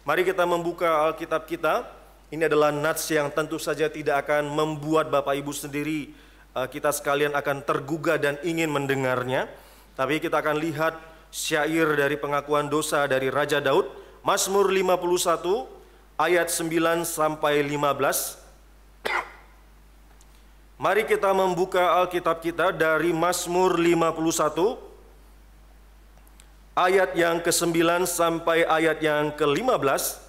Mari kita membuka Alkitab kita. Ini adalah nats yang tentu saja tidak akan membuat Bapak Ibu sendiri, kita sekalian akan tergugah dan ingin mendengarnya. Tapi kita akan lihat syair dari pengakuan dosa dari Raja Daud, Mazmur 51 ayat 9 sampai 15. Mari kita membuka Alkitab kita dari Mazmur 51 ayat yang ke-9 sampai ayat yang ke-15.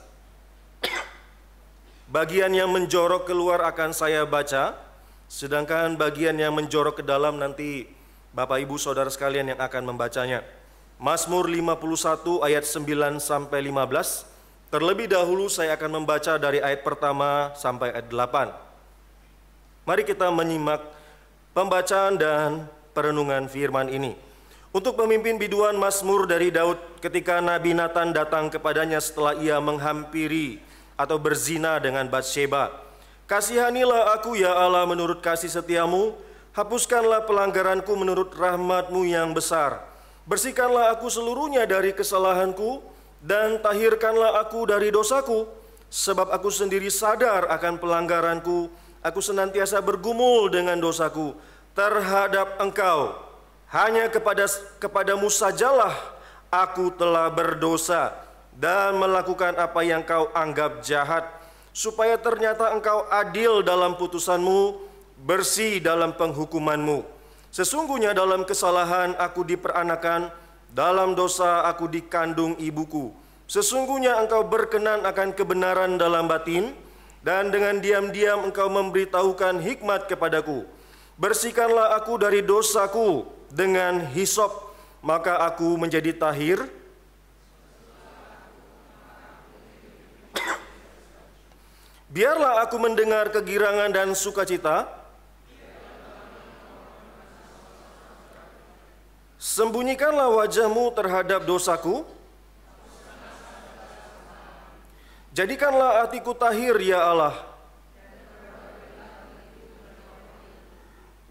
Bagian yang menjorok keluar akan saya baca, sedangkan bagian yang menjorok ke dalam nanti Bapak Ibu Saudara sekalian yang akan membacanya. Mazmur 51 ayat 9 sampai 15. Terlebih dahulu saya akan membaca dari ayat pertama sampai ayat 8. Mari kita menyimak pembacaan dan perenungan firman ini. Untuk pemimpin biduan Mazmur dari Daud ketika Nabi Nathan datang kepadanya setelah ia menghampiri atau berzina dengan Batsheba. Kasihanilah aku ya Allah menurut kasih setiamu, hapuskanlah pelanggaranku menurut rahmat-Mu yang besar. Bersihkanlah aku seluruhnya dari kesalahanku dan tahirkanlah aku dari dosaku. Sebab aku sendiri sadar akan pelanggaranku, aku senantiasa bergumul dengan dosaku terhadap Engkau. Hanya kepadamu sajalah aku telah berdosa dan melakukan apa yang Kau anggap jahat, supaya ternyata Engkau adil dalam putusanmu, bersih dalam penghukumanmu. Sesungguhnya dalam kesalahan aku diperanakan, dalam dosa aku dikandung ibuku. Sesungguhnya Engkau berkenan akan kebenaran dalam batin, dan dengan diam-diam Engkau memberitahukan hikmat kepadaku. Bersihkanlah aku dari dosaku dengan hisop, maka aku menjadi tahir. Biarlah aku mendengar kegirangan dan sukacita. Sembunyikanlah wajah-Mu terhadap dosaku. Jadikanlah hatiku tahir ya Allah.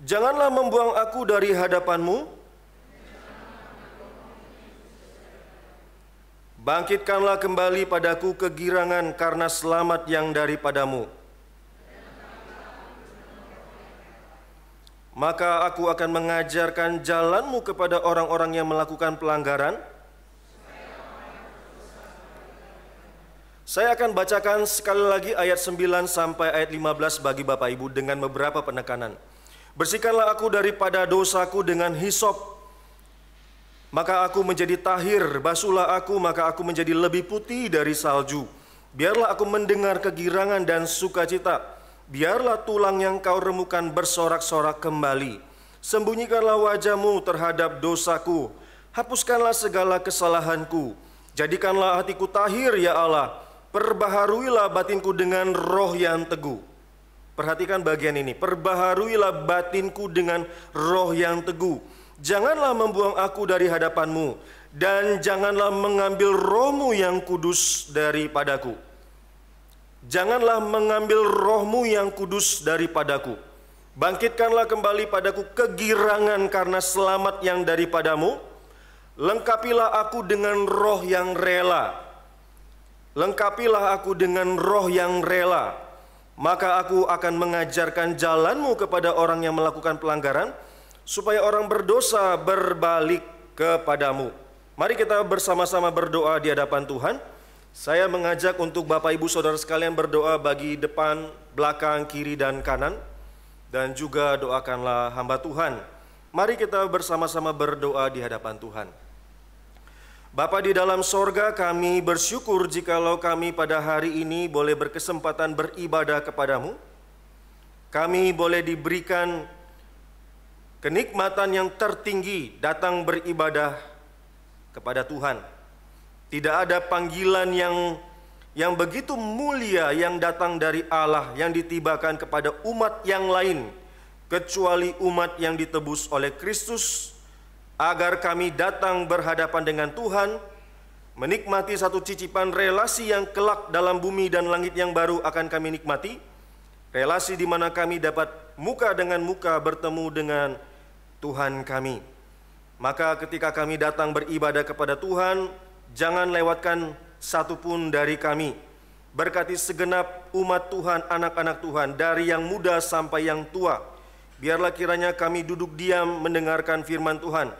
Janganlah membuang aku dari hadapan-Mu. Bangkitkanlah kembali padaku kegirangan karena selamat yang daripada-Mu. Maka aku akan mengajarkan jalan-Mu kepada orang-orang yang melakukan pelanggaran. Saya akan bacakan sekali lagi ayat 9 sampai ayat 15 bagi Bapak Ibu dengan beberapa penekanan. Bersihkanlah aku daripada dosaku dengan hisop, maka aku menjadi tahir. Basuhlah aku, maka aku menjadi lebih putih dari salju. Biarlah aku mendengar kegirangan dan sukacita. Biarlah tulang yang Kau remukan bersorak-sorak kembali. Sembunyikanlah wajah-Mu terhadap dosaku. Hapuskanlah segala kesalahanku. Jadikanlah hatiku tahir ya Allah. Perbaharuilah batinku dengan roh yang teguh. Perhatikan bagian ini. Perbaharuilah batinku dengan roh yang teguh. Janganlah membuang aku dari hadapan-Mu, dan janganlah mengambil roh-Mu yang kudus daripadaku. Janganlah mengambil roh-Mu yang kudus daripadaku. Bangkitkanlah kembali padaku kegirangan karena selamat yang daripada-Mu. Lengkapilah aku dengan roh yang rela. Lengkapilah aku dengan roh yang rela. Maka aku akan mengajarkan jalan-Mu kepada orang yang melakukan pelanggaran, supaya orang berdosa berbalik kepadamu. Mari kita bersama-sama berdoa di hadapan Tuhan. Saya mengajak untuk Bapak Ibu Saudara sekalian berdoa bagi depan, belakang, kiri, dan kanan. Dan juga doakanlah hamba Tuhan. Mari kita bersama-sama berdoa di hadapan Tuhan. Bapa di dalam sorga, kami bersyukur jikalau kami pada hari ini boleh berkesempatan beribadah kepadamu. Kami boleh diberikan kenikmatan yang tertinggi datang beribadah kepada Tuhan. Tidak ada panggilan yang begitu mulia yang datang dari Allah yang ditibakan kepada umat yang lain kecuali umat yang ditebus oleh Kristus, agar kami datang berhadapan dengan Tuhan, menikmati satu cicipan relasi yang kelak dalam bumi dan langit yang baru akan kami nikmati, relasi di mana kami dapat muka dengan muka bertemu dengan Tuhan kami. Maka ketika kami datang beribadah kepada Tuhan, jangan lewatkan satupun dari kami. Berkati segenap umat Tuhan, anak-anak Tuhan, dari yang muda sampai yang tua. Biarlah kiranya kami duduk diam mendengarkan firman Tuhan,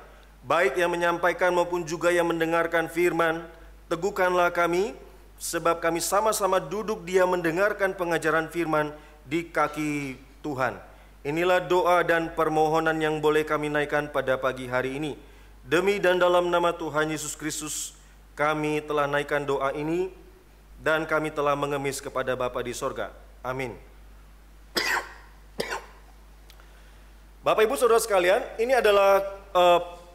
baik yang menyampaikan maupun juga yang mendengarkan firman. Teguhkanlah kami, sebab kami sama-sama duduk diam mendengarkan pengajaran firman di kaki Tuhan. Inilah doa dan permohonan yang boleh kami naikkan pada pagi hari ini. Demi dan dalam nama Tuhan Yesus Kristus, kami telah naikkan doa ini dan kami telah mengemis kepada Bapa di sorga. Amin. Bapak Ibu Saudara sekalian, ini adalah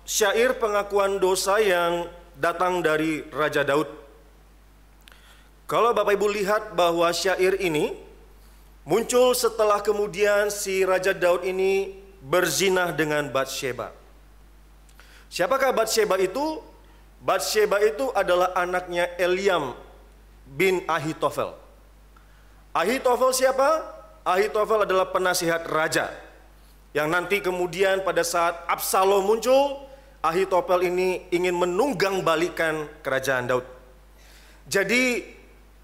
syair pengakuan dosa yang datang dari Raja Daud. Kalau Bapak Ibu lihat bahwa syair ini muncul setelah kemudian si Raja Daud ini berzinah dengan Batsyeba. Siapakah Batsyeba itu? Batsyeba itu adalah anaknya Eliam bin Ahitofel. Ahitofel siapa? Ahitofel adalah penasihat raja, yang nanti kemudian pada saat Absalom muncul, Ahitofel ini ingin menunggang balikan kerajaan Daud. Jadi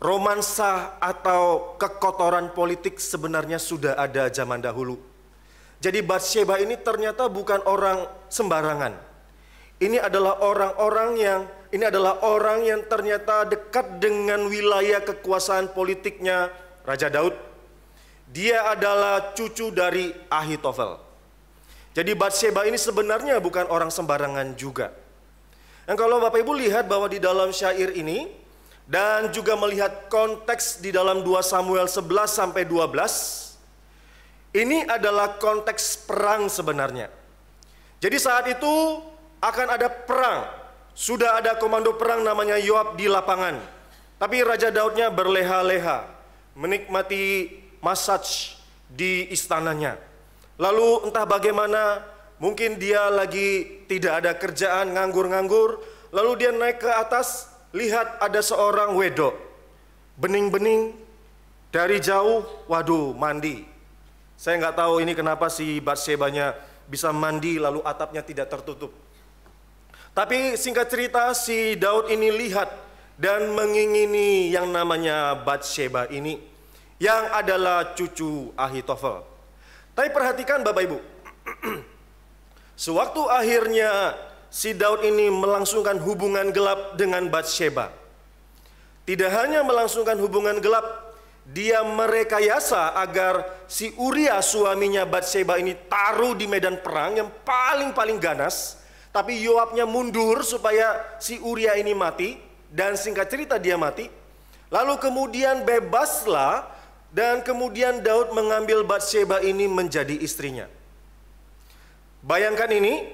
romansa atau kekotoran politik sebenarnya sudah ada zaman dahulu. Jadi Batsyeba ini ternyata bukan orang sembarangan. Ini adalah orang yang ternyata dekat dengan wilayah kekuasaan politiknya Raja Daud. Dia adalah cucu dari Ahitofel. Jadi Batsyeba ini sebenarnya bukan orang sembarangan juga. Dan kalau Bapak Ibu lihat bahwa di dalam syair ini dan juga melihat konteks di dalam 2 Samuel 11 sampai 12, ini adalah konteks perang sebenarnya. Jadi saat itu akan ada perang. Sudah ada komando perang namanya Yoab di lapangan. Tapi Raja Daudnya berleha-leha menikmati massage di istananya. Lalu entah bagaimana, mungkin dia lagi tidak ada kerjaan, nganggur-nganggur. Lalu dia naik ke atas, lihat ada seorang wedok, bening-bening, dari jauh, waduh, mandi. Saya nggak tahu ini kenapa si Batsyebanya bisa mandi lalu atapnya tidak tertutup. Tapi singkat cerita, si Daud ini lihat dan mengingini yang namanya Batsyeba ini, yang adalah cucu Ahitofel. Tapi perhatikan Bapak Ibu, sewaktu akhirnya si Daud ini melangsungkan hubungan gelap dengan Batsyeba, tidak hanya melangsungkan hubungan gelap, dia merekayasa agar si Uria suaminya Batsyeba ini taruh di medan perang yang paling ganas. Tapi Yoabnya mundur supaya si Uria ini mati, dan singkat cerita dia mati. Lalu kemudian bebaslah, dan kemudian Daud mengambil Batsyeba ini menjadi istrinya. Bayangkan ini,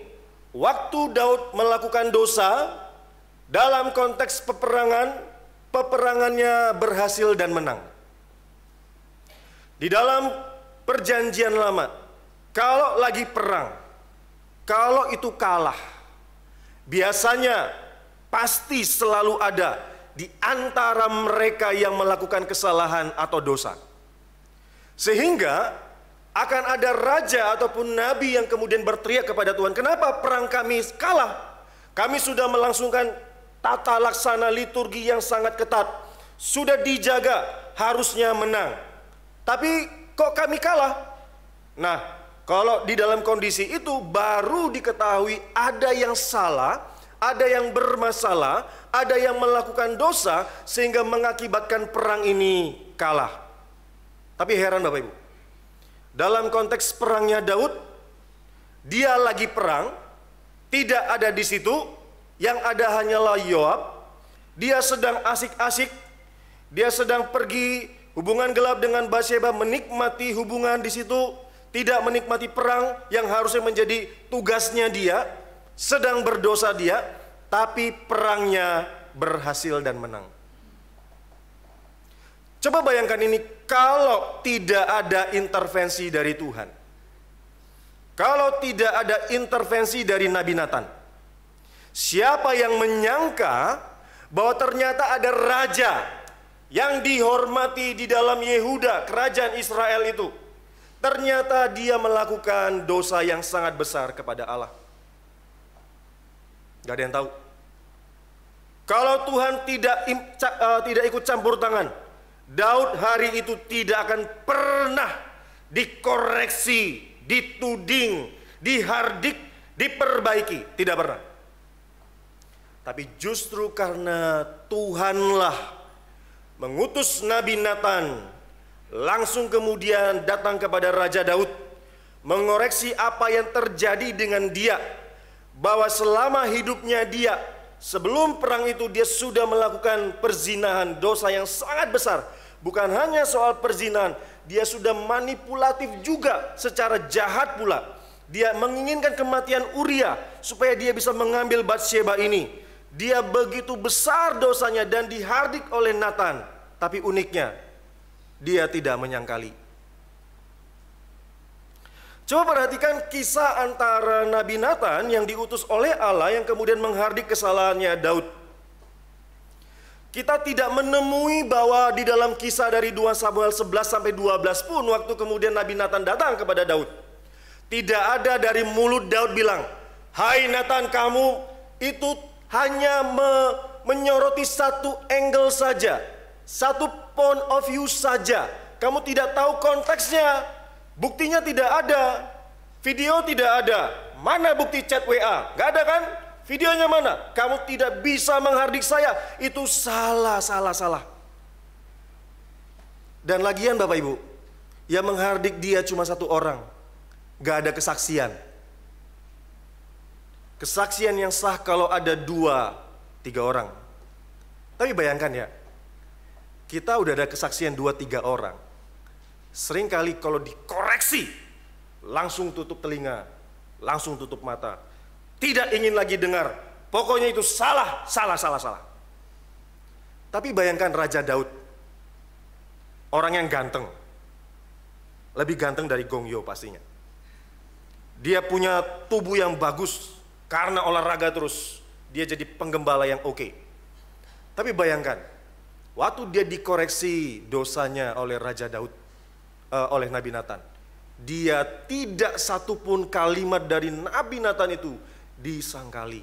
waktu Daud melakukan dosa dalam konteks peperangan, peperangannya berhasil dan menang. Di dalam perjanjian lama, kalau lagi perang, kalau itu kalah, biasanya pasti selalu ada di antara mereka yang melakukan kesalahan atau dosa. Sehingga akan ada raja ataupun nabi yang kemudian berteriak kepada Tuhan, kenapa perang kami kalah? Kami sudah melangsungkan tata laksana liturgi yang sangat ketat, sudah dijaga, harusnya menang. Tapi kok kami kalah? Nah, kalau di dalam kondisi itu baru diketahui ada yang salah, ada yang bermasalah, ada yang melakukan dosa sehingga mengakibatkan perang ini kalah. Tapi heran Bapak Ibu, dalam konteks perangnya Daud, dia lagi perang, tidak ada di situ, yang ada hanyalah Yoab. Dia sedang asik-asik, dia sedang pergi hubungan gelap dengan Batsyeba, menikmati hubungan di situ, tidak menikmati perang yang harusnya menjadi tugasnya dia, sedang berdosa dia, tapi perangnya berhasil dan menang. Coba bayangkan ini kalau tidak ada intervensi dari Tuhan. Kalau tidak ada intervensi dari Nabi Nathan. Siapa yang menyangka bahwa ternyata ada raja yang dihormati di dalam Yehuda, kerajaan Israel itu, ternyata dia melakukan dosa yang sangat besar kepada Allah. Gak ada yang tahu. Kalau Tuhan tidak ikut campur tangan, Daud hari itu tidak akan pernah dikoreksi, dituding, dihardik, diperbaiki. Tidak pernah. Tapi justru karena Tuhanlah mengutus Nabi Nathan, langsung kemudian datang kepada Raja Daud, mengoreksi apa yang terjadi dengan dia, bahwa selama hidupnya dia, sebelum perang itu dia sudah melakukan perzinahan, dosa yang sangat besar. Bukan hanya soal perzinahan, dia sudah manipulatif juga secara jahat pula. Dia menginginkan kematian Uria supaya dia bisa mengambil Batsheba ini. Dia begitu besar dosanya dan dihardik oleh Nathan. Tapi uniknya, dia tidak menyangkali. Coba perhatikan kisah antara Nabi Nathan yang diutus oleh Allah yang kemudian menghardik kesalahannya Daud. Kita tidak menemui bahwa di dalam kisah dari 2 Samuel 11 sampai 12 pun waktu kemudian Nabi Nathan datang kepada Daud, tidak ada dari mulut Daud bilang, "Hai Nathan, kamu itu hanya menyoroti satu angle saja, satu point of view saja. Kamu tidak tahu konteksnya. Buktinya tidak ada, video tidak ada. Mana bukti chat WA? Gak ada kan? Videonya mana? Kamu tidak bisa menghardik saya. Itu salah. Dan lagian Bapak Ibu, yang menghardik dia cuma satu orang. Gak ada kesaksian. Kesaksian yang sah kalau ada 2-3 orang. Tapi bayangkan ya, kita udah ada kesaksian 2-3 orang. Seringkali kalau dikoreksi, langsung tutup telinga, langsung tutup mata. Tidak ingin lagi dengar. Pokoknya itu salah. Tapi bayangkan Raja Daud, orang yang ganteng. Lebih ganteng dari Gong Yoo pastinya. Dia punya tubuh yang bagus, karena olahraga terus. Dia jadi penggembala yang oke. Tapi bayangkan, waktu dia dikoreksi dosanya oleh Raja Daud, oleh Nabi Nathan, dia tidak satupun kalimat dari Nabi Nathan itu disangkali.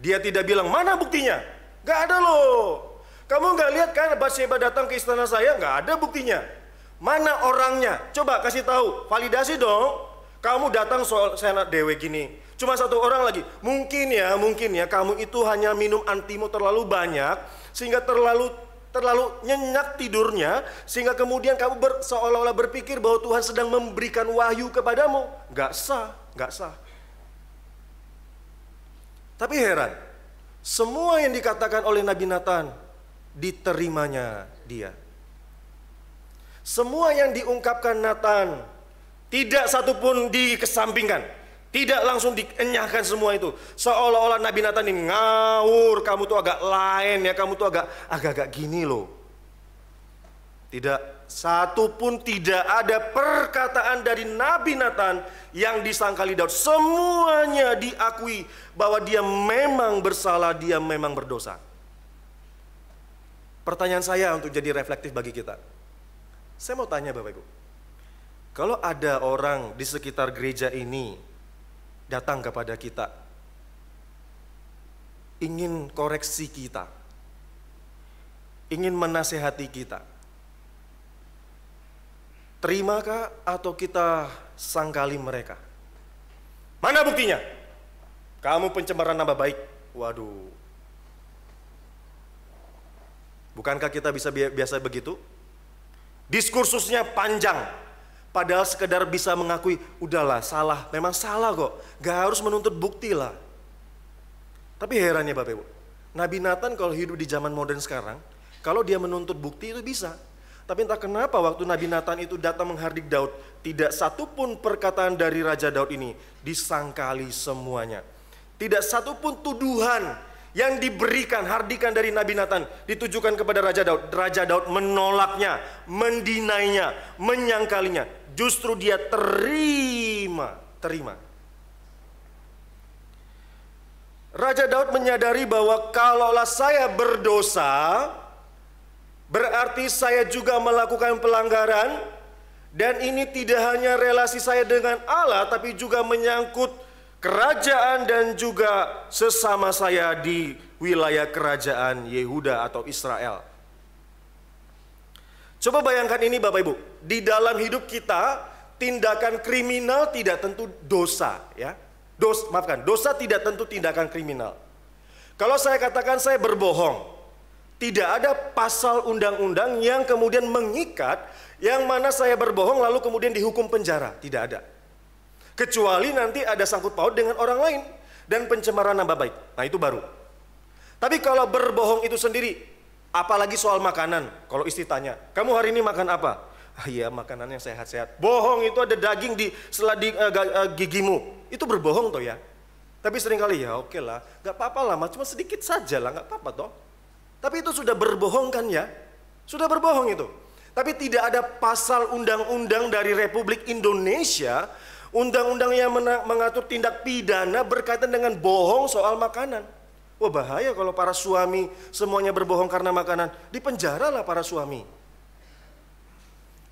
Dia tidak bilang, "Mana buktinya?" Gak ada loh. Kamu gak lihat kan Batsheba datang ke istana saya? Gak ada buktinya. Mana orangnya? Coba kasih tahu, validasi dong. Kamu datang soal senat dewe gini, cuma satu orang lagi. Mungkin ya kamu itu hanya minum antimu terlalu banyak sehingga terlalu nyenyak tidurnya, sehingga kemudian kamu seolah-olah berpikir bahwa Tuhan sedang memberikan wahyu kepadamu. Gak sah. Tapi heran, semua yang dikatakan oleh Nabi Nathan diterimanya dia. Semua yang diungkapkan Nathan tidak satupun dikesampingkan, tidak langsung dienyahkan semua itu. Seolah-olah Nabi Nathan ini ngawur, kamu tuh agak lain ya, kamu tuh agak gini loh. Tidak, satupun tidak ada perkataan dari Nabi Nathan yang disangkali Daud. Semuanya diakui bahwa dia memang bersalah, dia memang berdosa. Pertanyaan saya untuk jadi reflektif bagi kita. Saya mau tanya Bapak Ibu, kalau ada orang di sekitar gereja ini datang kepada kita, ingin koreksi kita, ingin menasehati kita, terimakah atau kita sangkali mereka? Mana buktinya? Kamu pencemaran nama baik. Waduh. Bukankah kita bisa biasa begitu? Diskursusnya panjang, padahal sekedar bisa mengakui, udahlah salah, memang salah kok, gak harus menuntut bukti lah. Tapi herannya Bapak Ibu, Nabi Nathan kalau hidup di zaman modern sekarang, kalau dia menuntut bukti itu bisa. Tapi entah kenapa waktu Nabi Nathan itu datang menghardik Daud, tidak satupun perkataan dari Raja Daud ini disangkali semuanya. Tidak satupun tuduhan yang diberikan, hardikan dari Nabi Nathan ditujukan kepada Raja Daud. Raja Daud menolaknya, mendinainya, menyangkalinya. Justru dia terima. Raja Daud menyadari bahwa kalaulah saya berdosa, berarti saya juga melakukan pelanggaran. Dan ini tidak hanya relasi saya dengan Allah, tapi juga menyangkut kerajaan dan juga sesama saya di wilayah kerajaan Yehuda atau Israel. Coba bayangkan ini Bapak Ibu, di dalam hidup kita tindakan kriminal tidak tentu dosa ya. Dosa tidak tentu tindakan kriminal. Kalau saya katakan saya berbohong, tidak ada pasal undang-undang yang kemudian mengikat yang mana saya berbohong lalu kemudian dihukum penjara, tidak ada. Kecuali nanti ada sangkut paut dengan orang lain dan pencemaran nama baik. Nah itu baru. Tapi kalau berbohong itu sendiri, apalagi soal makanan. Kalau istri tanya, kamu hari ini makan apa? Ah iya, makanan yang sehat-sehat. Bohong itu ada daging di seladi gigimu. Itu berbohong toh ya. Tapi seringkali ya oke lah, gak apa-apa lah, cuma sedikit saja lah, gak apa-apa toh. Tapi itu sudah berbohong kan ya? Sudah berbohong itu. Tapi tidak ada pasal undang-undang dari Republik Indonesia, undang-undang yang mengatur tindak pidana berkaitan dengan bohong soal makanan. Wah bahaya kalau para suami semuanya berbohong karena makanan. Dipenjaralah para suami.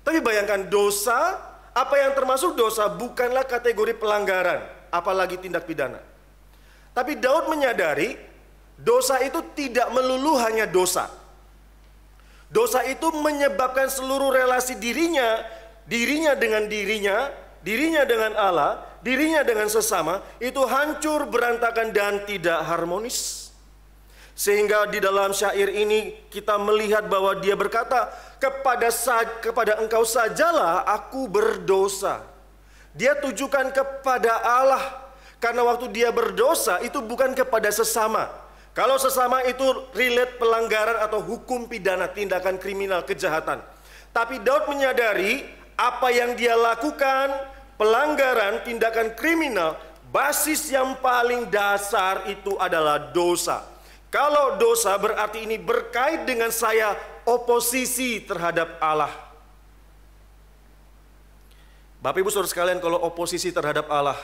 Tapi bayangkan dosa, apa yang termasuk dosa bukanlah kategori pelanggaran, apalagi tindak pidana. Tapi Daud menyadari dosa itu tidak melulu hanya dosa. Dosa itu menyebabkan seluruh relasi dirinya dengan dirinya dengan Allah, dirinya dengan sesama, itu hancur, berantakan, dan tidak harmonis. Sehingga di dalam syair ini kita melihat bahwa dia berkata, kepada engkau sajalah aku berdosa. Dia tujukan kepada Allah, karena waktu dia berdosa itu bukan kepada sesama. Kalau sesama itu relate pelanggaran atau hukum pidana, tindakan kriminal, kejahatan. Tapi Daud menyadari apa yang dia lakukan, pelanggaran, tindakan kriminal, basis yang paling dasar itu adalah dosa. Kalau dosa berarti ini berkait dengan saya oposisi terhadap Allah. Bapak Ibu Saudara sekalian, kalau oposisi terhadap Allah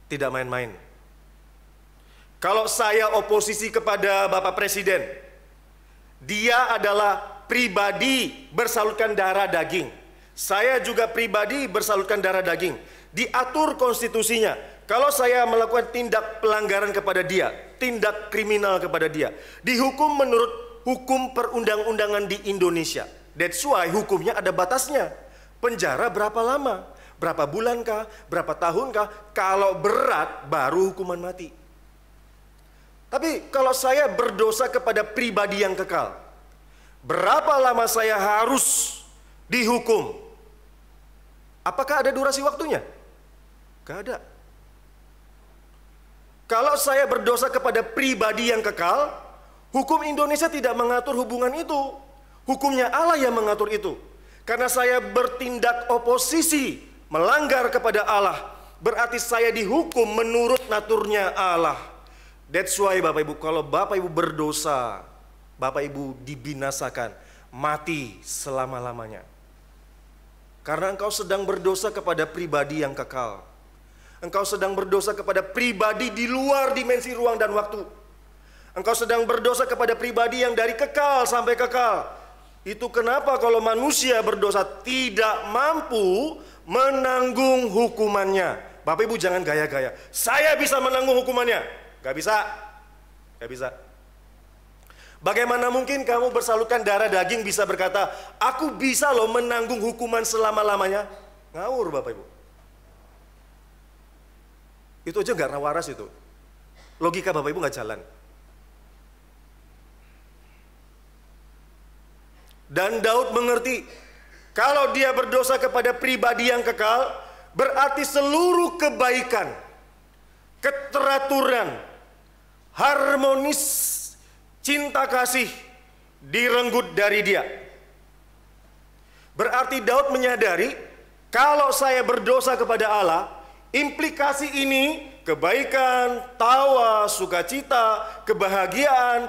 tidak main-main. Kalau saya oposisi kepada Bapak Presiden, dia adalah pribadi bersalutkan darah daging. Saya juga pribadi bersalutkan darah daging. Diatur konstitusinya. Kalau saya melakukan tindak pelanggaran kepada dia, tindak kriminal kepada dia, dihukum menurut hukum perundang-undangan di Indonesia. That's why hukumnya ada batasnya. Penjara berapa lama? Berapa bulankah? Berapa tahunkah? Kalau berat baru hukuman mati. Tapi kalau saya berdosa kepada pribadi yang kekal, berapa lama saya harus dihukum? Apakah ada durasi waktunya? Gak ada. Kalau saya berdosa kepada pribadi yang kekal, hukum Indonesia tidak mengatur hubungan itu. Hukumnya Allah yang mengatur itu. Karena saya bertindak oposisi, melanggar kepada Allah, berarti saya dihukum menurut naturnya Allah. That's why Bapak Ibu, kalau Bapak Ibu berdosa, Bapak Ibu dibinasakan, mati selama-lamanya. Karena engkau sedang berdosa kepada pribadi yang kekal. Engkau sedang berdosa kepada pribadi di luar dimensi ruang dan waktu. Engkau sedang berdosa kepada pribadi yang dari kekal sampai kekal. Itu kenapa kalau manusia berdosa tidak mampu menanggung hukumannya. Bapak Ibu jangan gaya-gaya, saya bisa menanggung hukumannya. Gak bisa, gak bisa. Bagaimana mungkin kamu bersalutkan darah daging bisa berkata, aku bisa loh menanggung hukuman selama-lamanya? Ngawur Bapak Ibu. Itu aja gak waras itu. Logika Bapak Ibu gak jalan. Dan Daud mengerti, kalau dia berdosa kepada pribadi yang kekal, berarti seluruh kebaikan, keteraturan, harmonis, cinta kasih direnggut dari dia. Berarti Daud menyadari, kalau saya berdosa kepada Allah, implikasi ini kebaikan, tawa, sukacita, kebahagiaan,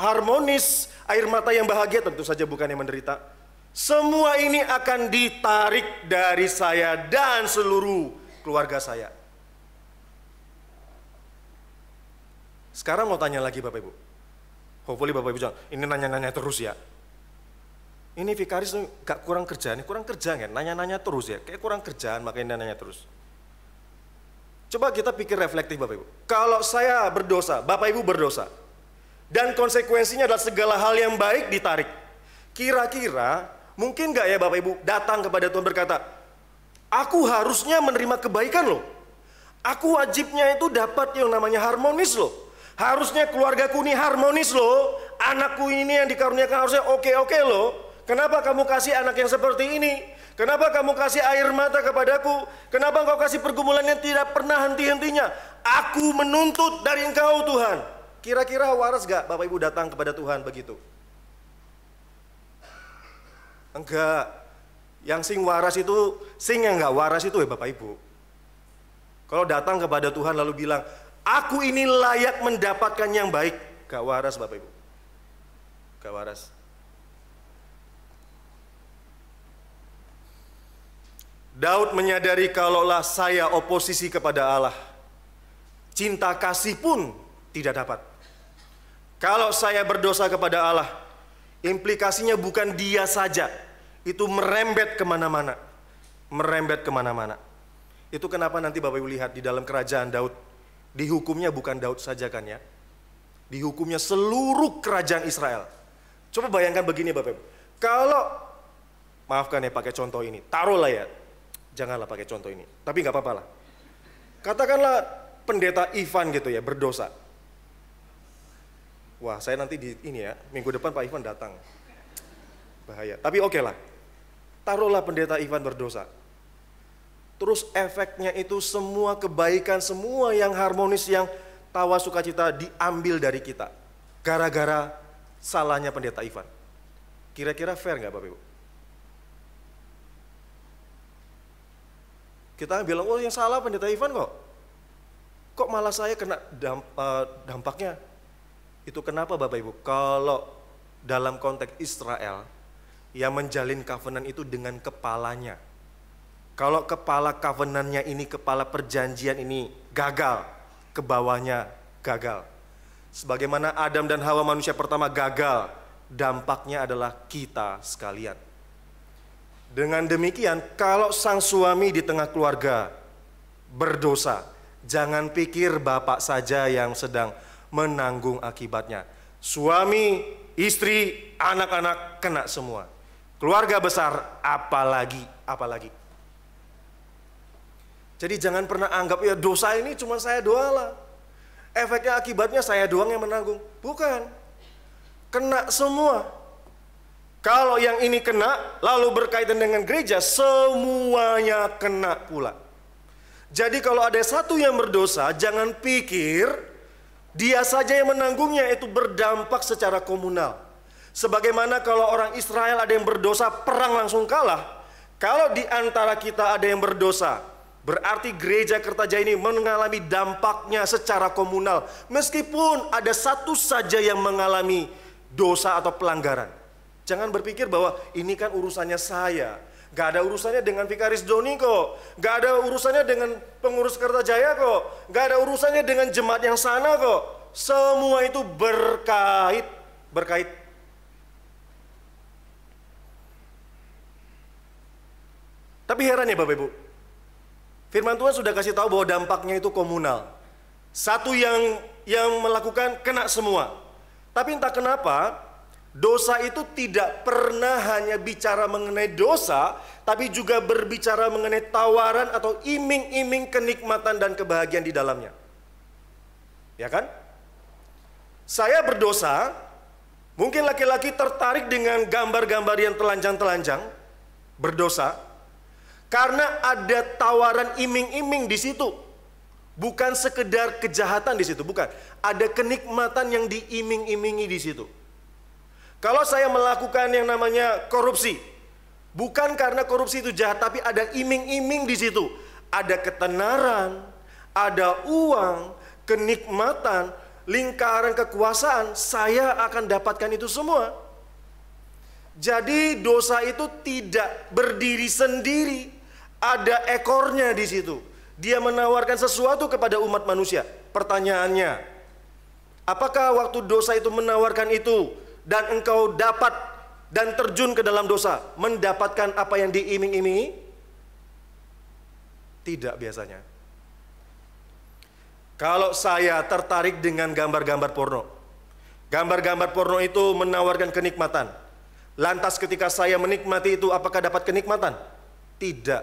harmonis, air mata yang bahagia, tentu saja bukan yang menderita. Semua ini akan ditarik dari saya dan seluruh keluarga saya. Sekarang mau tanya lagi Bapak Ibu. Hopefully Bapak Ibu jangan, ini nanya-nanya terus ya. Ini vikaris gak kurang kerjaan, kurang kerjaan kan? Nanya-nanya terus ya, kayak kurang kerjaan makanya nanya terus. Coba kita pikir reflektif Bapak Ibu. Kalau saya berdosa, Bapak Ibu berdosa, dan konsekuensinya adalah segala hal yang baik ditarik. Kira-kira mungkin gak ya Bapak Ibu datang kepada Tuhan berkata, aku harusnya menerima kebaikan loh. Aku wajibnya itu dapat yang namanya harmonis loh. Harusnya keluargaku ini harmonis loh. Anakku ini yang dikaruniakan harusnya oke-oke loh. Kenapa kamu kasih anak yang seperti ini? Kenapa kamu kasih air mata kepadaku? Kenapa engkau kasih pergumulan yang tidak pernah henti-hentinya? Aku menuntut dari engkau Tuhan. Kira-kira waras gak Bapak Ibu datang kepada Tuhan begitu? Enggak. Yang sing waras itu, sing yang gak waras itu ya Bapak Ibu. Kalau datang kepada Tuhan lalu bilang, aku ini layak mendapatkan yang baik. Gak waras Bapak Ibu. Gak waras. Daud menyadari kalaulah saya oposisi kepada Allah, cinta kasih pun tidak dapat. Kalau saya berdosa kepada Allah, implikasinya bukan dia saja, itu merembet kemana-mana. Merembet kemana-mana. Itu kenapa nanti Bapak Ibu lihat di dalam kerajaan Daud, dihukumnya bukan Daud saja kan ya, dihukumnya seluruh kerajaan Israel. Coba bayangkan begini Bapak Ibu, kalau, maafkan ya pakai contoh ini, taruhlah ya, janganlah pakai contoh ini, tapi nggak apa-apa lah. Katakanlah pendeta Ivan gitu ya, berdosa. Wah, saya nanti di ini ya, minggu depan Pak Ivan datang. Bahaya, tapi oke lah. Taruhlah pendeta Ivan berdosa. Terus efeknya itu semua kebaikan, semua yang harmonis, yang tawa sukacita diambil dari kita. Gara-gara salahnya pendeta Ivan. Kira-kira fair nggak Bapak Ibu? Kita bilang, oh yang salah pendeta Ivan kok. Kok malah saya kena dampaknya? Itu kenapa Bapak Ibu? Kalau dalam konteks Israel, yang menjalin covenant itu dengan kepalanya. Kalau kepala covenantnya ini, kepala perjanjian ini gagal, ke bawahnya gagal. Sebagaimana Adam dan Hawa manusia pertama gagal, dampaknya adalah kita sekalian. Dengan demikian, kalau sang suami di tengah keluarga berdosa, jangan pikir bapak saja yang sedang menanggung akibatnya. Suami, istri, anak-anak kena semua. Keluarga besar apalagi. Jadi jangan pernah anggap ya dosa ini cuma saya doang lah. Efeknya akibatnya saya doang yang menanggung. Bukan. Kena semua. Kalau yang ini kena, lalu berkaitan dengan gereja, semuanya kena pula. Jadi kalau ada satu yang berdosa, jangan pikir dia saja yang menanggungnya, itu berdampak secara komunal. Sebagaimana kalau orang Israel ada yang berdosa, perang langsung kalah. Kalau di antara kita ada yang berdosa, berarti gereja Kertajaya ini mengalami dampaknya secara komunal. Meskipun ada satu saja yang mengalami dosa atau pelanggaran. Jangan berpikir bahwa ini kan urusannya saya. Gak ada urusannya dengan Vikaris Doni kok. Gak ada urusannya dengan pengurus Kertajaya kok. Gak ada urusannya dengan jemaat yang sana kok. Semua itu berkait. Tapi heran ya Bapak Ibu, firman Tuhan sudah kasih tahu bahwa dampaknya itu komunal. Satu yang melakukan kena semua. Tapi entah kenapa, dosa itu tidak pernah hanya bicara mengenai dosa, tapi juga berbicara mengenai tawaran atau iming-iming kenikmatan dan kebahagiaan di dalamnya. Ya kan? Saya berdosa, mungkin laki-laki tertarik dengan gambar-gambar yang telanjang-telanjang, berdosa, karena ada tawaran iming-iming di situ. Bukan sekedar kejahatan di situ, bukan. Ada kenikmatan yang diiming-imingi di situ. Kalau saya melakukan yang namanya korupsi, bukan karena korupsi itu jahat, tapi ada iming-iming di situ. Ada ketenaran, ada uang, kenikmatan, lingkaran kekuasaan, saya akan dapatkan itu semua. Jadi dosa itu tidak berdiri sendiri. Ada ekornya di situ. Dia menawarkan sesuatu kepada umat manusia. Pertanyaannya, apakah waktu dosa itu menawarkan itu dan engkau dapat dan terjun ke dalam dosa, mendapatkan apa yang diiming-imingi? Tidak biasanya. Kalau saya tertarik dengan gambar-gambar porno, gambar-gambar porno itu menawarkan kenikmatan. Lantas ketika saya menikmati itu, apakah dapat kenikmatan? Tidak.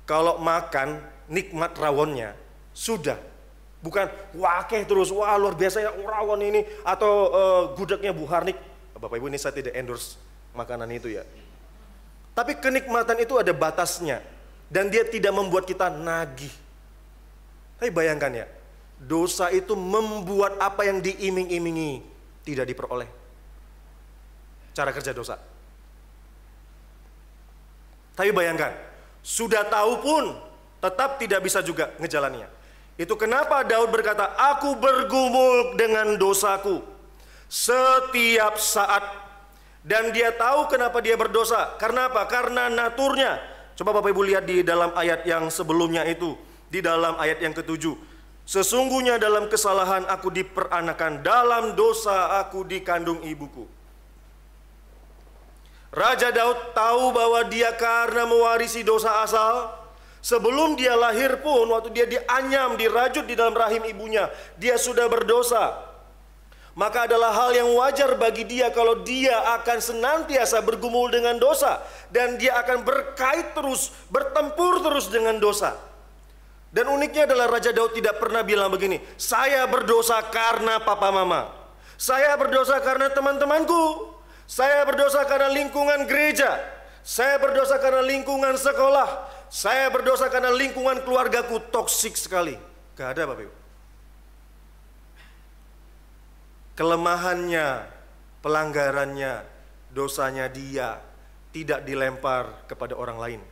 Kalau makan, nikmat rawonnya sudah. Bukan wakeh terus, wah luar biasa ya rawon ini, atau gudegnya Bu Harnik. Bapak Ibu, ini saya tidak endorse makanan itu ya. Tapi kenikmatan itu ada batasnya, dan dia tidak membuat kita nagih. Tapi bayangkan ya, dosa itu membuat apa yang diiming-imingi tidak diperoleh. Cara kerja dosa. Tapi bayangkan, sudah tahu pun tetap tidak bisa juga ngejalannya. Itu kenapa Daud berkata, aku bergumul dengan dosaku setiap saat. Dan dia tahu kenapa dia berdosa. Karena apa? Karena naturnya. Coba Bapak Ibu lihat di dalam ayat yang sebelumnya itu. Di dalam ayat yang ke-7. Sesungguhnya dalam kesalahan aku diperanakan, dalam dosa aku dikandung ibuku. Raja Daud tahu bahwa dia karena mewarisi dosa asal. Sebelum dia lahir pun, waktu dia dianyam, dirajut di dalam rahim ibunya, dia sudah berdosa. Maka adalah hal yang wajar bagi dia kalau dia akan senantiasa bergumul dengan dosa. Dan dia akan berkait terus, bertempur terus dengan dosa. Dan uniknya adalah Raja Daud tidak pernah bilang begini, saya berdosa karena papa mama, saya berdosa karena teman-temanku, saya berdosa karena lingkungan gereja, saya berdosa karena lingkungan sekolah, saya berdosa karena lingkungan keluargaku toksik sekali. Gak ada Bapak Ibu. Kelemahannya, pelanggarannya, dosanya dia tidak dilempar kepada orang lain.